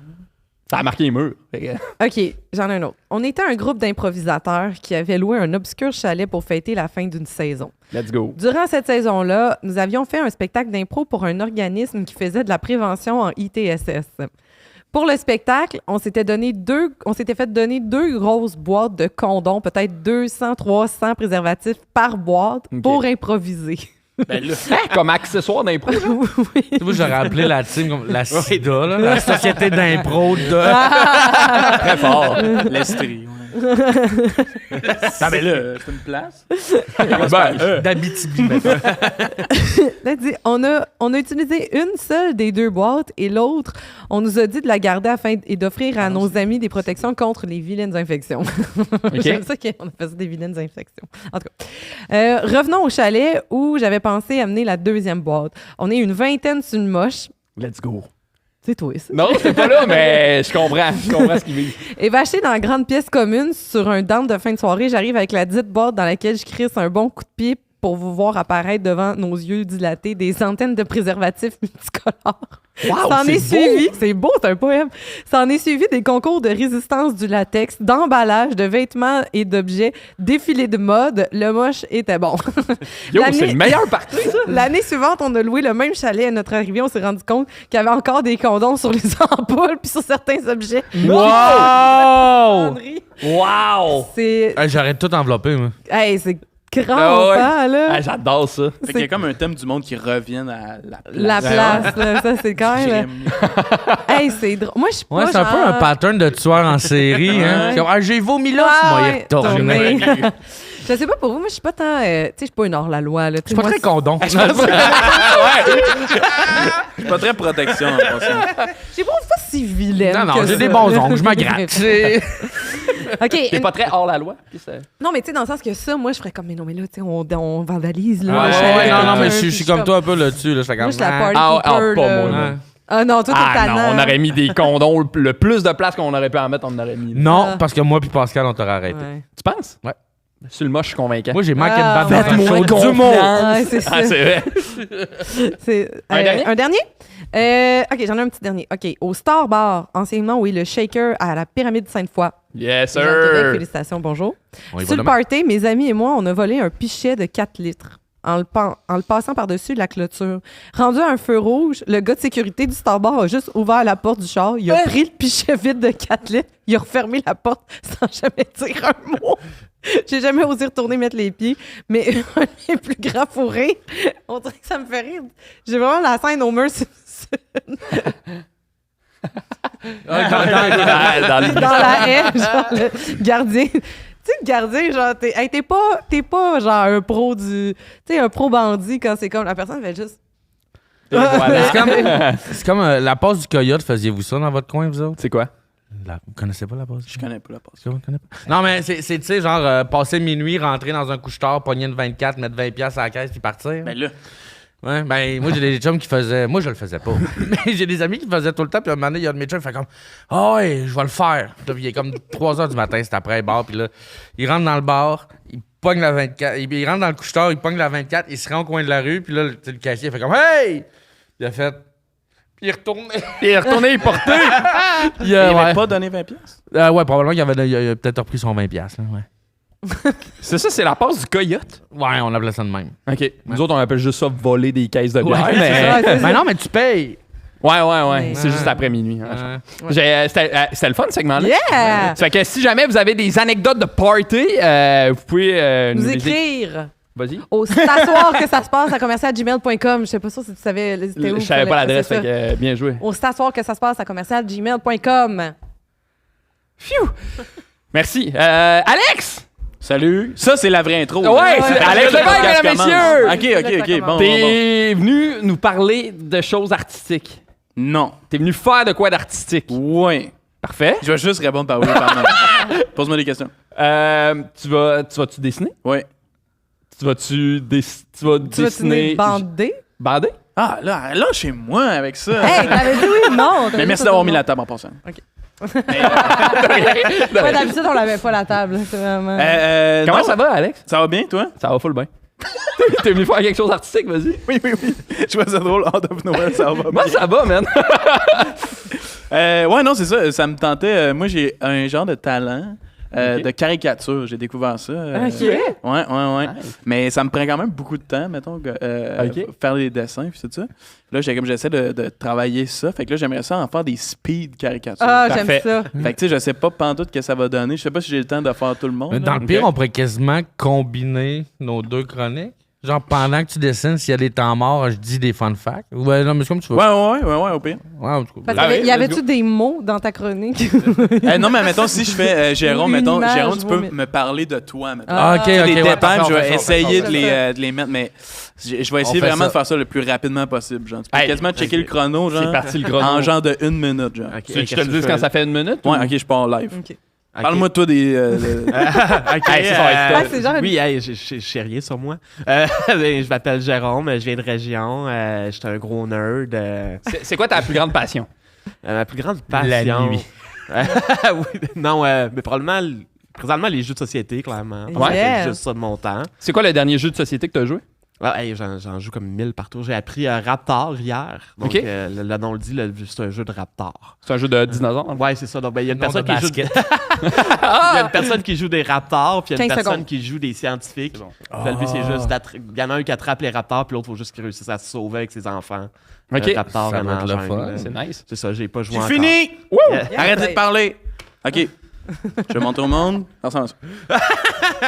Ça a marqué les murs. OK, j'en ai un autre. On était un groupe d'improvisateurs qui avait loué un obscur chalet pour fêter la fin d'une saison. Let's go. Durant cette saison-là, nous avions fait un spectacle d'impro pour un organisme qui faisait de la prévention en ITSS. Pour le spectacle, on s'était fait donner 2 grosses boîtes de condoms, peut-être 200, 300 préservatifs par boîte pour improviser. Ben là, Comme accessoire d'impro. Oui. Moi, j'aurais appelé la team comme la SIDA, là, la société d'impro de... Très fort. l'Estrie. Non, mais là, c'est une place. d'Abitibi, mettons. Là, dit, on a utilisé une seule des 2 boîtes et l'autre, on nous a dit de la garder afin et d'offrir à nos amis des protections contre les vilaines infections. J'aime ça qu'on a fait des vilaines infections. En tout cas, revenons au chalet où j'avais pensé amener la 2e boîte. On est une vingtaine sur une moche. Let's go. C'est toi, ça. Non, j'étais pas là, mais je comprends ce qu'il vit. Et vaché dans la grande pièce commune sur un dente de fin de soirée, j'arrive avec la dite boîte dans laquelle je crisse un bon coup de pied pour vous voir apparaître devant nos yeux dilatés des centaines de préservatifs multicolores. Wow, S'en est c'est beau! suivi, c'est beau, c'est un poème. S'en est suivi des concours de résistance du latex, d'emballage, de vêtements et d'objets, défilés de mode. Le moche était bon. Yo, c'est le meilleur parti, ça! L'année suivante, on a loué le même chalet. À notre arrivée, on s'est rendu compte qu'il y avait encore des condoms sur les ampoules puis sur certains objets. Wow! Wow! C'est... J'aurais tout enveloppé, moi. Hey, c'est grand, Ah ouais. là. Ah, j'adore ça. Fait qu'il y a comme un thème du monde qui revient à La place, là, ça, c'est quand même... Hey, c'est drôle. Moi, je suis pas Ouais, c'est un peu un pattern de tueur en série. Hein? Ouais. Comme, j'ai vomi là, moi, il retourne. Je sais pas pour vous, moi, je suis pas tant... tu sais, je suis pas une hors-la-loi, là. Je suis pas très condom. Je suis pas très protection en passant. Je suis pas si vilaine Non, non, que j'ai ça. des bons ongles, je me gratte. OK. T'es pas très hors la loi? Puis Non, mais tu sais, dans le sens que ça, moi, je ferais comme, mais non, mais là, tu sais, on vandalise, là. Ouais, le chalet, non, mais puis je suis comme toi un peu là-dessus. Là, je fais Moi, comme je suis la party Ah, pooper, pas là. moi, Ouais. Ah non, toi, t'es Ah tannant. non, on aurait mis des condoms, le plus de place qu'on aurait pu en mettre, on en aurait mis. Non, Ah. parce que moi puis Pascal, on t'aurait arrêté. Ouais. Tu penses? Ouais. Sur le moche, je suis convaincant. Moi, j'ai manqué Ah, de battre dans un faites-moi show confiance. d'humour. Ouais, c'est ça. Ah, c'est vrai. Un dernier? Un dernier? OK, j'en ai un petit dernier. OK, au Star Bar, anciennement, oui, le shaker à la pyramide Sainte-Foy. Yes, Les gens de Québec, sir. félicitations, bonjour. On y va Sur le demain. party, mes amis et moi, on a volé un pichet de 4 litres. En le passant par-dessus la clôture. Rendu à un feu rouge, le gars de sécurité du Star Bar a juste ouvert la porte du char. Il a pris le pichet vide de 4 litres. Il a refermé la porte sans jamais dire un mot. J'ai jamais osé retourner mettre les pieds. Mais un de mes plus grands fous rires, on dirait que ça me fait rire. J'ai vraiment la scène Homer Dans dans la haie, genre le gardien. Tu sais, le gardien, genre, t'es pas genre un pro du. Tu sais, un pro bandit quand c'est comme la personne fait juste. C'est comme la passe du coyote. Faisiez-vous ça dans votre coin, vous autres? C'est quoi? Vous connaissez pas la passe? Je connais pas la passe. Vous connaissez pas? Non, mais c'est, tu sais, genre, passer minuit, rentrer dans un couche-tard, pogner une 24, mettre 20$ à la caisse, puis partir. Ben là, Ouais, ben, moi, j'ai des chums qui faisaient. Moi, je le faisais pas. Mais j'ai des amis qui le faisaient tout le temps. Puis à un moment donné, il y a un de mes chums qui fait comme ah ouais, je vais le faire. Puis là, il est comme 3h du matin, c'est après le bar. Puis là, il rentre dans le bar, il pogne la 24. Il rentre dans le couche-tard, il pogne la 24, il se rend au coin de la rue. Puis là, le caissier fait comme hey! Il a fait. Puis il est retourné. Il est retourné, il est porté. Il il a, avait ouais. pas donné 20$. Ouais, probablement qu'il il a peut-être repris son 20$. Là, ouais. C'est ça, c'est la passe du coyote. Ouais, on appelait ça de même. OK. Nous autres, on appelle juste ça voler des caisses de bière. Ouais, mais... Ouais, c'est ça. Ben non, mais tu payes. Ouais. Ouais. C'est juste après minuit. Ouais. C'était le fun, ce segment-là. Yeah! Ça fait que si jamais vous avez des anecdotes de party, vous pouvez Nous les écrire Vas-y. au s'asseoir que ça se passe à commercial@gmail.com. Je sais pas sûr si tu savais. C'était où, Je savais pas l'adresse, c'est fait ça. que bien joué. Au s'asseoir que ça se passe à commercial@gmail.com. Phew! Merci. Alex! Salut. Ça, c'est la vraie intro. Ouais, là. c'est Là, Alex le Lévesque, podcast mesdames, commence. messieurs. OK. Bon. T'es venu nous parler de choses artistiques. Non. T'es venu faire de quoi d'artistique? Ouais. Parfait. Je vais juste répondre par oui, pardon. Pose-moi des questions. Tu vas-tu dessiner? Ouais. Tu vas Tu vas dessiner... tenir bandé? Bandé? Ah, là chez moi avec ça. Hey, t'avais dit oui ou non? Mais merci d'avoir mis la table en passant. Ouais, d'habitude, on l'avait pas la table. C'est vraiment. Comment non, ça va, Alex? Ça va bien, toi? Ça va full bien. T'es venu faire quelque chose d'artistique, vas-y. Oui. Je trouvais ça drôle. Out of nowhere, ça va Moi, bien. ça va, man. Ouais, non, c'est ça. Ça me tentait. Moi, j'ai un genre de talent Ok. de caricature. J'ai découvert ça. OK. Ouais. Nice. Mais ça me prend quand même beaucoup de temps, mettons, Ok. faire des dessins puis tout ça. Là, j'essaie de travailler ça. Fait que là, j'aimerais ça en faire des speed caricatures. Ah, Parfait. j'aime ça. Fait que tu sais, je sais pas pantoute que ça va donner. Je sais pas si j'ai le temps de faire tout le monde. Dans là. le pire, on pourrait quasiment combiner nos deux chroniques. Genre, pendant que tu dessines, s'il y a des temps morts, je dis des fun facts. Ouais, non, mais c'est comme tu veux. Ouais, au pire. Ouais, en tout cas. Parce Ah qu'il oui, y avait-tu let's go. des mots dans ta chronique? Non, mais mettons, si je fais Jérôme, Une mettons, image, Jérôme, tu peux mais- me parler de toi, mettons. Ah, ok, Tu sais, ok. des ouais, détails, parfait, je on fait vais ça, essayer on fait ça. de les mettre, mais je vais essayer fait vraiment ça. de faire ça le plus rapidement possible. Genre. Tu peux Hey, quasiment checker le chrono, genre, C'est parti le chrono. en genre de 1 minute. Genre. Ok, Tu veux que je te qu'est-ce le dise que quand ça fait 1 minute? Ouais, ou- ok, je pars live. OK. Ok. Parle-moi, toi, des. Ok, Hey, ça va être Ouais, c'est genre. oui, hey, j'ai rien sur moi. Je m'appelle Jérôme, je viens de région, je suis un gros nerd. C'est quoi ta plus grande passion? Ma plus grande passion... La nuit. Oui, non, mais probablement... Présentement, les jeux de société, clairement. Ouais. C'est juste ça de mon temps. C'est quoi le dernier jeu de société que tu as joué? Ah, hey, j'en joue comme 1000 partout. J'ai appris Raptor hier. Donc, OK. le nom le dit, c'est un jeu de Raptor. C'est un jeu de dinosaures? Ouais, c'est ça. Donc, il y a une Nom personne de qui joue... basket. Il y a une personne qui joue des raptors, puis il y a une 15 personne secondes. qui joue des scientifiques. Puis le but, c'est juste il y en a un qui attrape les raptors, puis l'autre, il faut juste qu'il réussisse à se sauver avec ses enfants. OK. Le raptor Ça vraiment va être le jungle, fun. là. C'est nice. C'est ça, j'ai pas joué J'ai encore. fini! Yeah. Arrêtez de parler! OK. Je montre au monde. Ça ressemble à ça.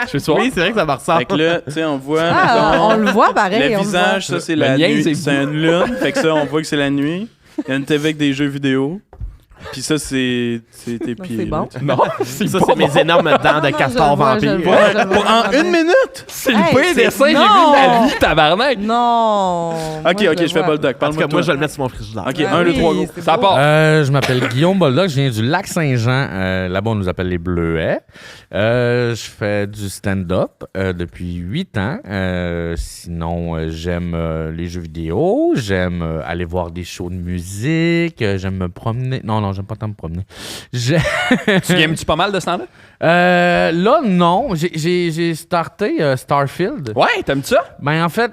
Je fais ça. Oui, c'est vrai que ça me ressemble. Fait que là, tu sais, on voit. Ah, mettons, on le voit pareil. le on visage, ça, c'est Le la mien, nuit. c'est C'est vous. une lune. Fait que ça, on voit que c'est la nuit. Il y a une TV avec des jeux vidéo. Puis ça, c'est tes pieds. c'est bon. là. Non, c'est Ça, pas c'est mes bon. énormes dents de Je le castor vois, je le vampire. vois, je le vois. Pour en une minute! C'est le Hey, pire c'est- dessin que j'ai vu Non! de ma vie, tabarnak. Non. OK, je fais Bulldog. En tout Parle-moi cas, de moi, toi. je vais le mettre sur mon frigidaire. OK, 1, 2, 3, go. Ça part. Je m'appelle Guillaume Boldoc, je viens du Lac-Saint-Jean. Là-bas, on nous appelle les Bleuets. Je fais du stand-up depuis 8 ans. Sinon, j'aime les jeux vidéo. J'aime aller voir des shows de musique. J'aime me promener. Non, j'aime pas tant me promener. Tu games-tu pas mal de ce temps-là? Là, non. J'ai starté Starfield. Ouais, t'aimes-tu ça? Ben, en fait,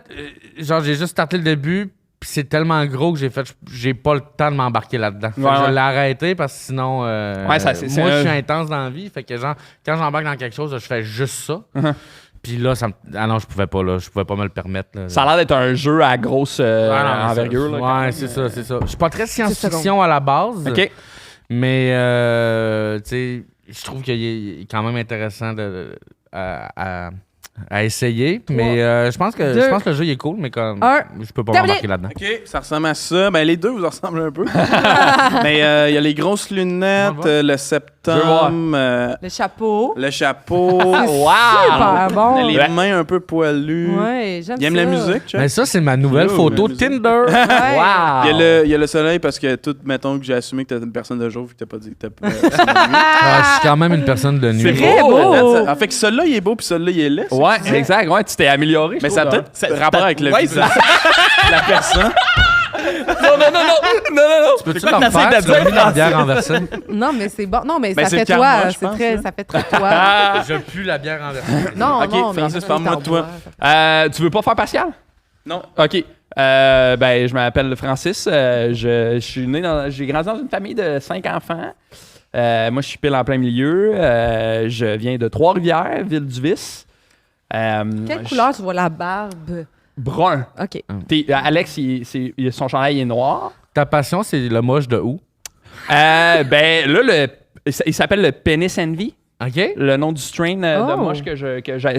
genre, j'ai juste starté le début, puis c'est tellement gros que j'ai pas le temps de m'embarquer là-dedans. Fait que Ouais, je ouais. l'ai arrêté parce que sinon, Ouais, ça, c'est moi, un- je suis intense dans la vie. Fait que, genre, quand j'embarque dans quelque chose, je fais juste ça. Puis là, ah non, je pouvais pas me le permettre. Là. Ça a l'air d'être un jeu à grosse Ah non, envergure. ça- là, quand ouais, même. c'est ça. Je suis pas très science-fiction à la base. OK. Mais, tu sais, je trouve qu'il est quand même intéressant à essayer. Mais je pense que le jeu il est cool, mais comme je peux pas Terminé. m'embarquer là-dedans. OK, ça ressemble à ça. Ben, les deux vous en ressemblent un peu. Mais il y a les grosses lunettes, On va le septum, Le chapeau. le chapeau, Super bon. les mains un peu poilues. Ouais, j'aime ça. Il aime la musique, Chuck? Mais ça, c'est ma nouvelle Oh, photo mais- Tinder. Ouais. Wow! Il y a le soleil parce que tout, mettons que j'ai assumé que t'es une personne de jour vu que t'as pas dit que t'as pas. Je suis quand même une personne de nuit. C'est Très beau. beau. En fait que celui-là, il est beau puis celui-là, il est laid. c'est Ouais, ça? exact. Ouais, tu t'es amélioré. Mais je ça a trouve, peut-être rapport avec le Ouais, visage de la personne. Non. Peux-tu leur faire? Tu l'as mis dans la bière renversée. Non, mais c'est bon. Non, mais Ben, ça c'est fait le karma, toi. je pense, Ça fait très toi. Je pue la bière renversée. Non, Ok, non, mais Francis, parle-moi de toi. Tu veux pas faire Pascal? Non. OK. Ben, je m'appelle Francis. Je suis né j'ai grandi dans une famille de 5 enfants. Moi, je suis pile en plein milieu. Je viens de Trois-Rivières, ville du Vice. Quelle couleur tu vois la barbe? Brun. OK. Alex, son chandail est noir. Ta passion, c'est le moche de où? Ben, là, il s'appelle le Penis Envy. OK? Le nom du strain de Oh. moche que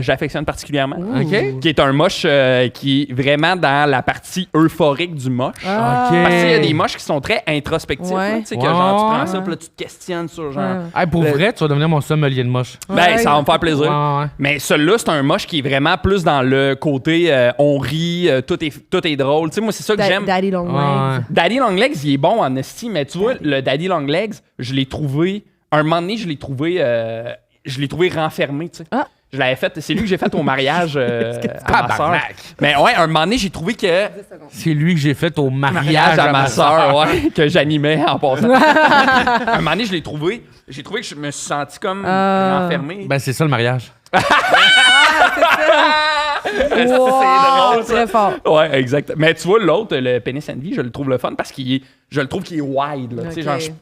j'affectionne particulièrement. OK? Qui est un moche qui est vraiment dans la partie euphorique du moche. Ah. OK. Parce qu'il y a des moches qui sont très introspectifs. Ouais. là, tu sais, que Ouais, genre, tu prends ouais. ça, puis là, tu te questionnes sur genre. Ouais. Hey, pour vrai, tu vas devenir mon sommelier de moche. Ben, Ouais. ça va me faire plaisir. Ouais. Mais celui-là, c'est un moche qui est vraiment plus dans le côté on rit, tout est drôle. Tu sais, moi, c'est ça que j'aime. Daddy Long Ouais. Legs. Daddy Longlegs, il est bon en esti, mais tu vois, le Daddy Longlegs, je l'ai trouvé. Un moment donné, je l'ai trouvé renfermé, tu sais. Ah. Je l'avais fait, c'est lui que j'ai fait au mariage à ma sœur. Mais ouais, un moment donné, j'ai trouvé que C'est lui que j'ai fait au mariage à ma sœur, ouais, que j'animais en passant. Un moment donné, j'ai trouvé que je me suis senti comme renfermé. Ben, c'est ça le mariage. C'est Wow, drôle, ça. très fort. Ouais, exact. Mais tu vois, l'autre, le Penis Envy, je le trouve le fun parce je le trouve qu'il est wide. Là. Tu sais, Ok. genre,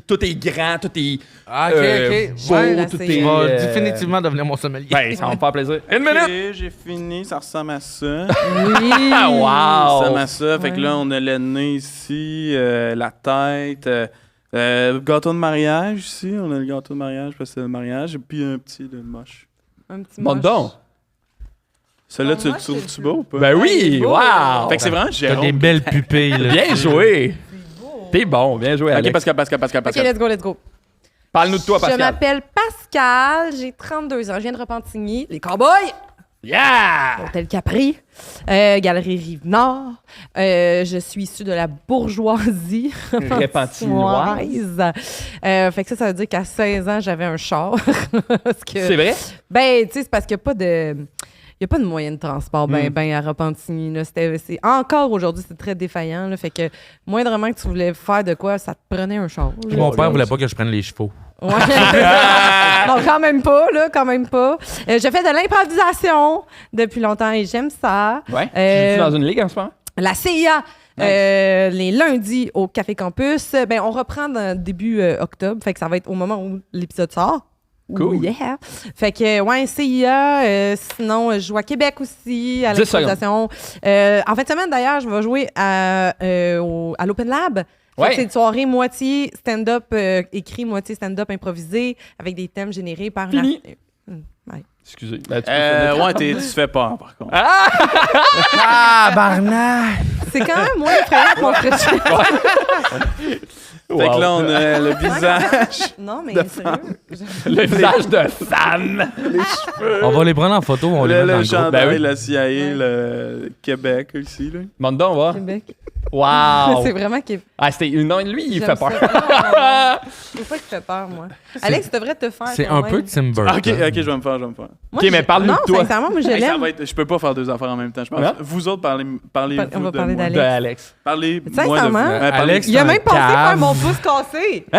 tout est grand, tout est Ah, beau, Ouais, là, tout c'est- est... Tu vas euh, définitivement devenir mon sommelier. Ben, ça va me faire plaisir. Une minute! Ok, j'ai fini, ça ressemble à ça. Oui. Ah, Ça wow! ressemble à ça. Fait que Ouais. là, on a le nez ici, la tête. Gâteau de mariage ici. On a le gâteau de mariage parce que c'est le mariage. Et puis un petit de moche. Un petit Bon moche. donc! Celui-là, Bon, tu le moi, trouves-tu c'est- beau ou pas? Ben oui! beau. Wow! Fait que c'est vraiment T'as Jérôme. des belles pupilles. Là. Bien joué! T'es bon, bien joué, Ok, Alex. Pascal. OK, let's go. Parle-nous de toi, Je Pascal. m'appelle Pascal, j'ai 32 ans, je viens de Repentigny. Les Cowboys! Yeah! Hôtel Capri, Galerie Rive-Nord. Je suis issue de la bourgeoisie Repentinoise. Fait que ça veut dire qu'à 16 ans, j'avais un char. Parce que, C'est vrai? ben, tu sais, c'est parce qu'il n'y a pas de... n'y a pas de moyen de transport à Repentigny. Là. Encore aujourd'hui, c'est très défaillant. Là, fait que moindrement que tu voulais faire de quoi, ça te prenait un char. Mon père voulait pas que je prenne les chevaux. Ouais. Non, quand même pas. J'ai fait de l'improvisation depuis longtemps et j'aime ça. Ouais. Tu es dans une ligue en ce moment? La CIA. Nice. Les lundis au Café Campus. On reprend début octobre. Fait que ça va être au moment où l'épisode sort. Cool. Yeah. Fait que, CIA. Sinon, je joue à Québec aussi, à l'improvisation. En fin de semaine, d'ailleurs, je vais jouer à l'Open Lab. C'est une soirée moitié stand-up écrit, moitié stand-up improvisé, avec des thèmes générés par... Fini. Ouais. Excusez. Tu fais peur, par contre. Barnac! C'est quand même moins effrayant que mon fréchet. Fait que là, on a le visage. Non, mais sérieux. Le visage de Sam. Les cheveux. On va les prendre en photo, on les met dans le groupe. chandail, la CIA, le Québec ici. Là. Monte on va. Québec. Wow. C'est vraiment Québec. Non, lui, il fait peur. Je trouve pas qu'il fait peur, moi. Alex, tu devrais te faire. C'est un peu Tim Burton. Ok, je vais me faire. Moi, OK, mais parle-nous de toi. Non, sincèrement, moi, je l'aime. Je peux pas faire deux affaires en même temps. Je pense. Non? Vous autres, parlez On va parler De d'Alex. Alex. Parlez-moi de vous. Sincèrement, Alex, il a même pensé cave. faire mon pouce cassé. Ah,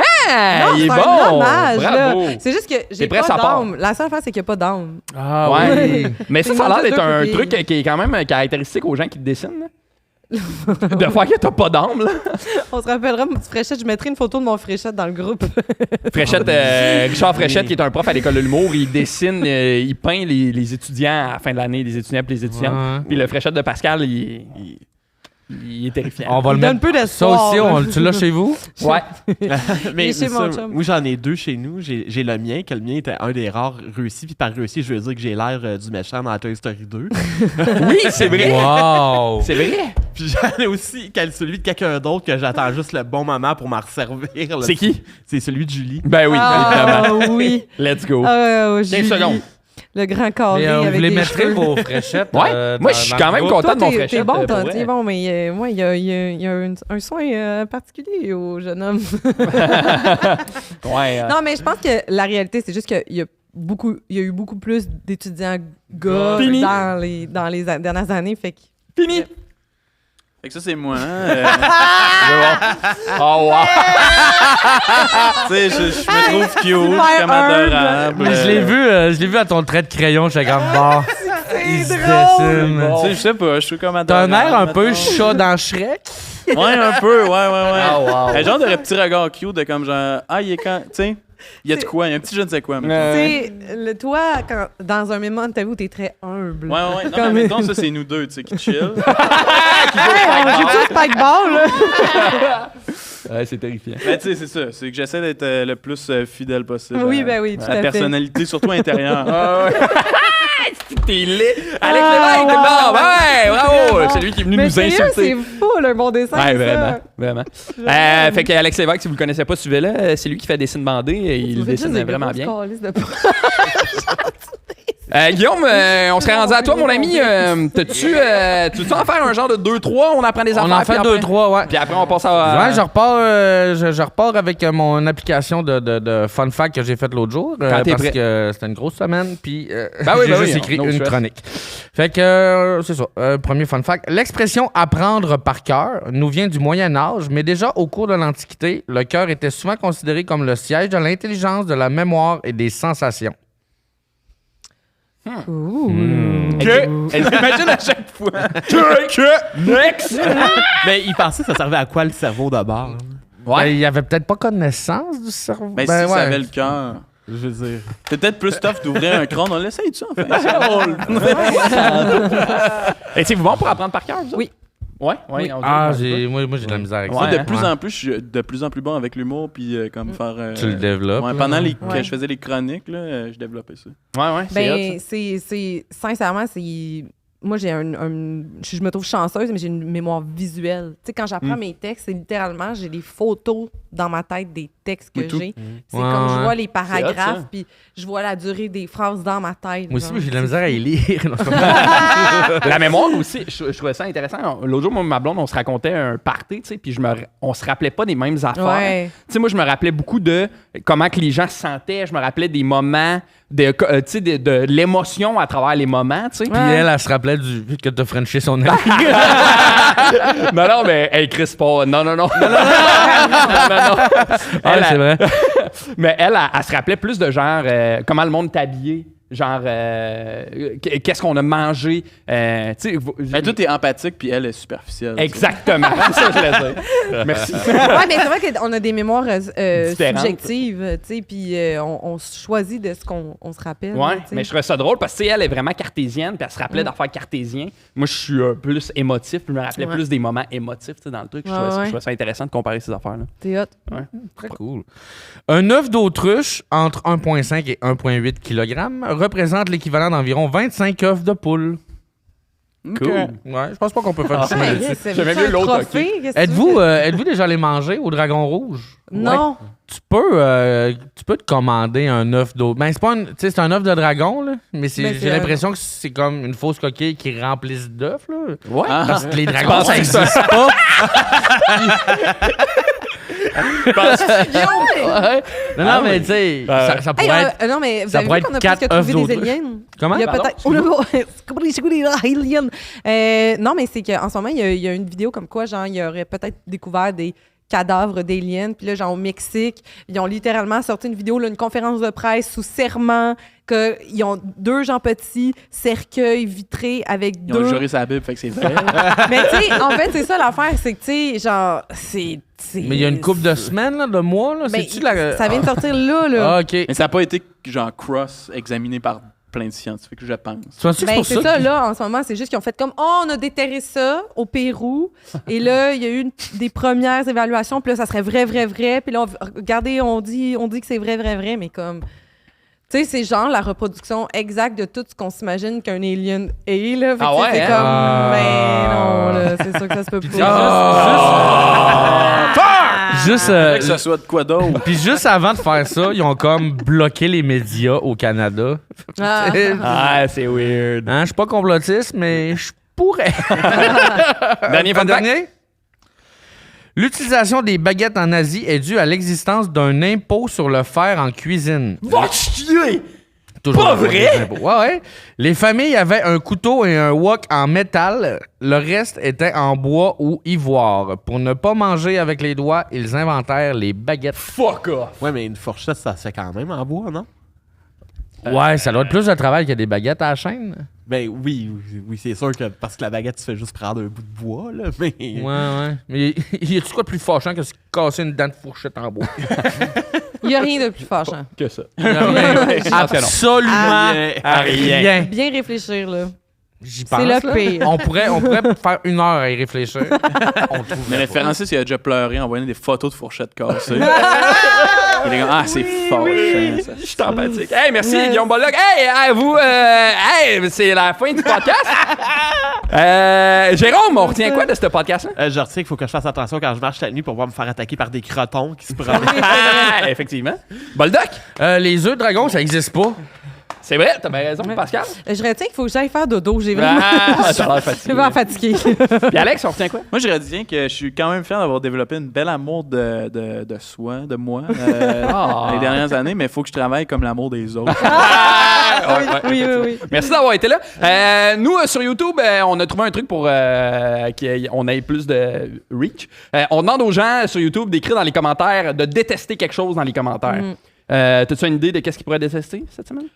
Non, il est c'est un bon. hommage, Bravo. là. C'est juste que j'ai prêt, pas ça part. d'âme. La seule affaire, c'est qu'il n'y a pas d'âme. Ah Ouais. oui. Mais ça C'est a l'air d'être un juste truc qui est quand même caractéristique aux gens qui te dessinent. Là. De faire que t'as pas d'âme, là. On se rappellera, mon petit Fréchette, je mettrai une photo de mon Fréchette dans le groupe. Fréchette, Richard Fréchette, qui est un prof à l'école de l'humour, il dessine, il peint les étudiants à la fin de l'année, les étudiants et les étudiantes. Ouais. Puis le Fréchette de Pascal, il est terrifiant. On va le Il donne mettre. peu Ça d'espoir. tu l'as chez vous? Ouais. Mais chez mon chum. moi, j'en ai deux chez nous. J'ai le mien, que le mien était un des rares réussis. Puis par réussi, je veux dire que j'ai l'air du méchant dans Toy Story 2. Oui, c'est vrai. Wow! C'est vrai. Puis j'en ai aussi celui de quelqu'un d'autre que j'attends juste le bon moment pour m'en resservir. C'est qui? C'est celui de Julie. Ben oui, évidemment. Ah oui. Let's go. 15 secondes. Le grand carré Mais avec vous les des mettrez cheveux. vos fréchettes. Ouais. Moi, je suis quand même content Toi, de mon t'es Fréchette. bon, pour toi, vrai. t'es bon, mais moi, il y a un soin particulier au jeune homme. Ouais. Non, mais je pense que la réalité, c'est juste qu'il y a eu beaucoup plus d'étudiants gars Fini. dans les dernières années. Fait que Fini. Fait que ça, c'est moi. Hein? Oh, wow. Tu sais, je me trouve cute, je suis comme humble. adorable. Mais je l'ai vu à ton trait de crayon, j'étais comme bon. Il se drôle. dessine. Tu sais, je sais pas, je suis comme T'as adorable. un air un peu mettons. chat dans Shrek. Ouais, un peu, ouais. Ah, wow. Un genre de petit regard cute de comme genre, il est quand, tu sais, il y a de quoi, il y a un petit je ne sais quoi. mettons. Tu sais, toi, dans un moment de ta vie où t'es très humble. Ouais. Non, mais mettons, ça, c'est nous deux, tu sais, qui chill. Hey, on joue tous spikeball, là. Ouais, c'est terrifiant. Mais tu sais, c'est ça. C'est que j'essaie d'être le plus fidèle possible. Oui, à- ben oui, tout à à la fait. personnalité, surtout intérieure. Ah, ouais. T'es laid. Alex Ah, Lévesque, t'es wow. bon. Ouais, bravo. bon. C'est lui qui est venu Mais nous sérieux, insulter. c'est fou, le bon dessin. Ouais, ça. vraiment. Fait que Alex Lévesque, si vous le connaissez pas, suivez-le. C'est lui qui fait Dessine bandé et Tu il me fais juste dessine des vraiment grosses bien. calices de- Guillaume, on serait rendu à toi, mon ami. Tu veux en faire un genre de 2-3? On apprend des affaires. On en fait puis 2-3, ouais. Puis après, on passe à. Ouais, je repars avec mon application de fun fact que j'ai faite l'autre jour. Quand t'es parce prêt. que c'était une grosse semaine, puis Ben oui, j'ai ben juste oui, écrit no une stress. chronique. Fait que, c'est ça. Premier fun fact. L'expression « apprendre par cœur » nous vient du Moyen Âge, mais déjà au cours de l'Antiquité, le cœur était souvent considéré comme le siège de l'intelligence, de la mémoire et des sensations. Imagine à chaque fois. Next! Mais il pensait que ça servait à quoi le cerveau d'abord? Ben, il n'y avait peut-être pas connaissance du cerveau. Mais si ça avait le cœur. Je veux dire. C'est peut-être plus tough d'ouvrir un crâne. On l'essaye-tu, en fait? Étiez-vous bon pour apprendre par cœur, vous autres? Oui. Ouais. Oui. on dit- Ah, moi j'ai de la misère avec Ouais, ça. Moi, de plus en plus, je suis de plus en plus bon avec l'humour, puis comme faire... Tu le développes. Ouais, là. pendant que Ouais. je faisais les chroniques, là, je développais ça. Ouais, c'est hot, Ben, c'est sincèrement, c'est. Moi, je me trouve chanceuse, mais j'ai une mémoire visuelle. Tu sais, quand j'apprends mes textes, c'est littéralement, j'ai des photos dans ma tête des textes que Oui, tout. j'ai. C'est Ouais, comme je ouais. vois les C'est hot, paragraphes, ça. puis je vois la durée des phrases dans ma tête. Moi aussi, genre. j'ai de la misère à y lire. ça. La mémoire aussi, je trouvais ça intéressant. L'autre jour, moi et ma blonde, on se racontait un party, tu sais, puis on se rappelait pas des mêmes affaires. Ouais. Tu sais, moi, je me rappelais beaucoup de comment que les gens se sentaient. Je me rappelais des moments de l'émotion à travers les moments, tu sais. Puis elle se rappelait que t'as frenché son ami. non, mais hey, Chris, pas... Non. Non. C'est vrai. Mais elle se rappelait plus de genre comment le monde t'habillait. Genre, qu'est-ce qu'on a mangé. Ben, toi, t'es empathique, puis elle est superficielle. Exactement. C'est ça que je voulais dire. Merci. Ouais, mais c'est vrai qu'on a des mémoires subjectives, tu sais, puis on choisit de ce qu'on se rappelle. Ouais, là, mais je trouvais ça drôle parce que elle est vraiment cartésienne, puis elle se rappelait d'affaires cartésiennes. Moi, je suis plus émotif, puis je me rappelais plus des moments émotifs dans le truc. Je trouvais ça intéressant de comparer ces affaires-là. T'es hot. Ouais. Très cool. Un œuf d'autruche entre 1,5 et 1,8 kg représente l'équivalent d'environ 25 œufs de poule. Cool. Ouais, je pense pas qu'on peut faire du chemin là-dessus. J'aimais mieux l'autre. Êtes-vous déjà allé manger au Dragon Rouge? Non. Ouais. Tu peux te commander un œuf d'eau. Ben, c'est un œuf de dragon, là, mais j'ai l'impression que c'est comme une fausse coquille qui remplisse d'œufs, là. Ouais. Parce que les dragons, ça n'existe pas. Ouais. Non, mais tu sais, ça pourrait être. Non, mais vous avez vu qu'on a presque trouvé des aliens? Comment? Il y a peut-être. Non, mais c'est qu'en ce moment, il y a une vidéo comme quoi, genre, il y aurait peut-être découvert des cadavres d'aliens. Puis là, genre, au Mexique, ils ont littéralement sorti une vidéo, là, une conférence de presse sous serment, qu'ils ont 2 Jean Petit cercueils vitrés avec Ils ont juré sa Bible, fait que c'est vrai. Mais tu sais, en fait, c'est ça l'affaire, c'est que, tu sais, genre, c'est... Mais il y a une couple de semaines, là, de mois, là. Ben, ça vient de sortir là. Ah, OK. Mais ça n'a pas été, genre, cross-examiné par plein de scientifiques, je pense. C'est ça, là, en ce moment, c'est juste qu'ils ont fait comme, on a déterré ça au Pérou, et là, il y a eu des premières évaluations, puis là, ça serait vrai, puis là, regardez, on dit que c'est vrai, mais comme... Tu sais, c'est genre la reproduction exacte de tout ce qu'on s'imagine qu'un alien est, là. Fait que c'est comme, mais non, là, c'est sûr que ça se peut pas. Juste que ça soit de quoi d'autre. Puis juste avant de faire ça, ils ont comme bloqué les médias au Canada. C'est weird. Hein, je suis pas complotiste, mais je pourrais. Dernier. L'utilisation des baguettes en Asie est due à l'existence d'un impôt sur le fer en cuisine. Va chier! Toujours pas vrai? Ouais. Les familles avaient un couteau et un wok en métal. Le reste était en bois ou ivoire. Pour ne pas manger avec les doigts, ils inventèrent les baguettes. Fuck off! Ouais, mais une fourchette, ça se fait quand même en bois, non? Ouais, ça doit être plus de travail que des baguettes à la chaîne. Ben oui, c'est sûr que parce que la baguette, tu fais juste prendre un bout de bois, là, mais... Ouais. Mais y a-tu quoi de plus fâchant que se casser une dent de fourchette en bois? Il n'y a rien de plus fâchant. Que ça. Absolument rien. Bien réfléchir, là. J'y pense. C'est le pire. On pourrait faire 1 heure à y réfléchir. Mais Francis, il a déjà pleuré en voyant des photos de fourchettes cassées. Il est comme, c'est fort. Je suis empathique. Hey, merci, Guillaume Bollock. Hey, vous, c'est la fin du podcast. Jérôme, on retient quoi de ce podcast-là? Je retiens qu'il faut que je fasse attention quand je marche la nuit pour pas me faire attaquer par des crotons qui se promènent. Effectivement. Boldoc? Les œufs de dragon, ça n'existe pas. C'est vrai, t'as bien raison, Pascal. Je retiens qu'il faut que j'aille faire dodo. J'ai vraiment... t'as l'air fatigué. Je suis vraiment fatigué. Puis Alex, on retient quoi? Moi, je retiens que je suis quand même fier d'avoir développé une belle amour de soi, de moi, les dernières années, mais il faut que je travaille comme l'amour des autres. Oui. Merci d'avoir été là. Nous, sur YouTube, on a trouvé un truc pour qu'on ait plus de reach. On demande aux gens sur YouTube d'écrire dans les commentaires, de détester quelque chose dans les commentaires. T'as-tu une idée de qu'est-ce qu'ils pourraient détester cette semaine?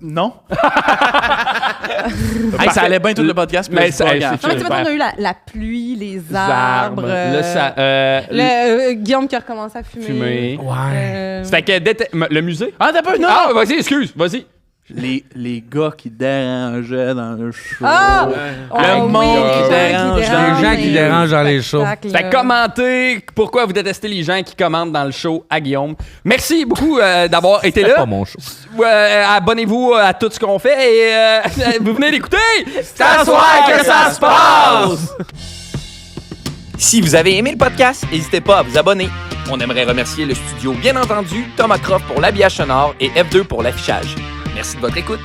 Non. Ça allait bien tout le podcast, mais tu vois, on a eu la pluie, les arbres. Guillaume qui a recommencé à fumer. Ouais. C'était que le musée? Ah, t'as pas? Non! Ah, vas-y, vas-y. Les gars qui dérangeaient dans le show. Le monde qui dérange. Les gens qui dérangent dans les shows. Fait commenter pourquoi vous détestez les gens qui commentent dans le show à Guillaume. Merci beaucoup d'avoir été là. C'est pas mon show. Abonnez-vous à tout ce qu'on fait et vous venez d'écouter. C'est à soir que ça se passe! Si vous avez aimé le podcast, n'hésitez pas à vous abonner. On aimerait remercier le studio, bien entendu, Thomas Croft pour l'habillage sonore et F2 pour l'affichage. Merci de votre écoute.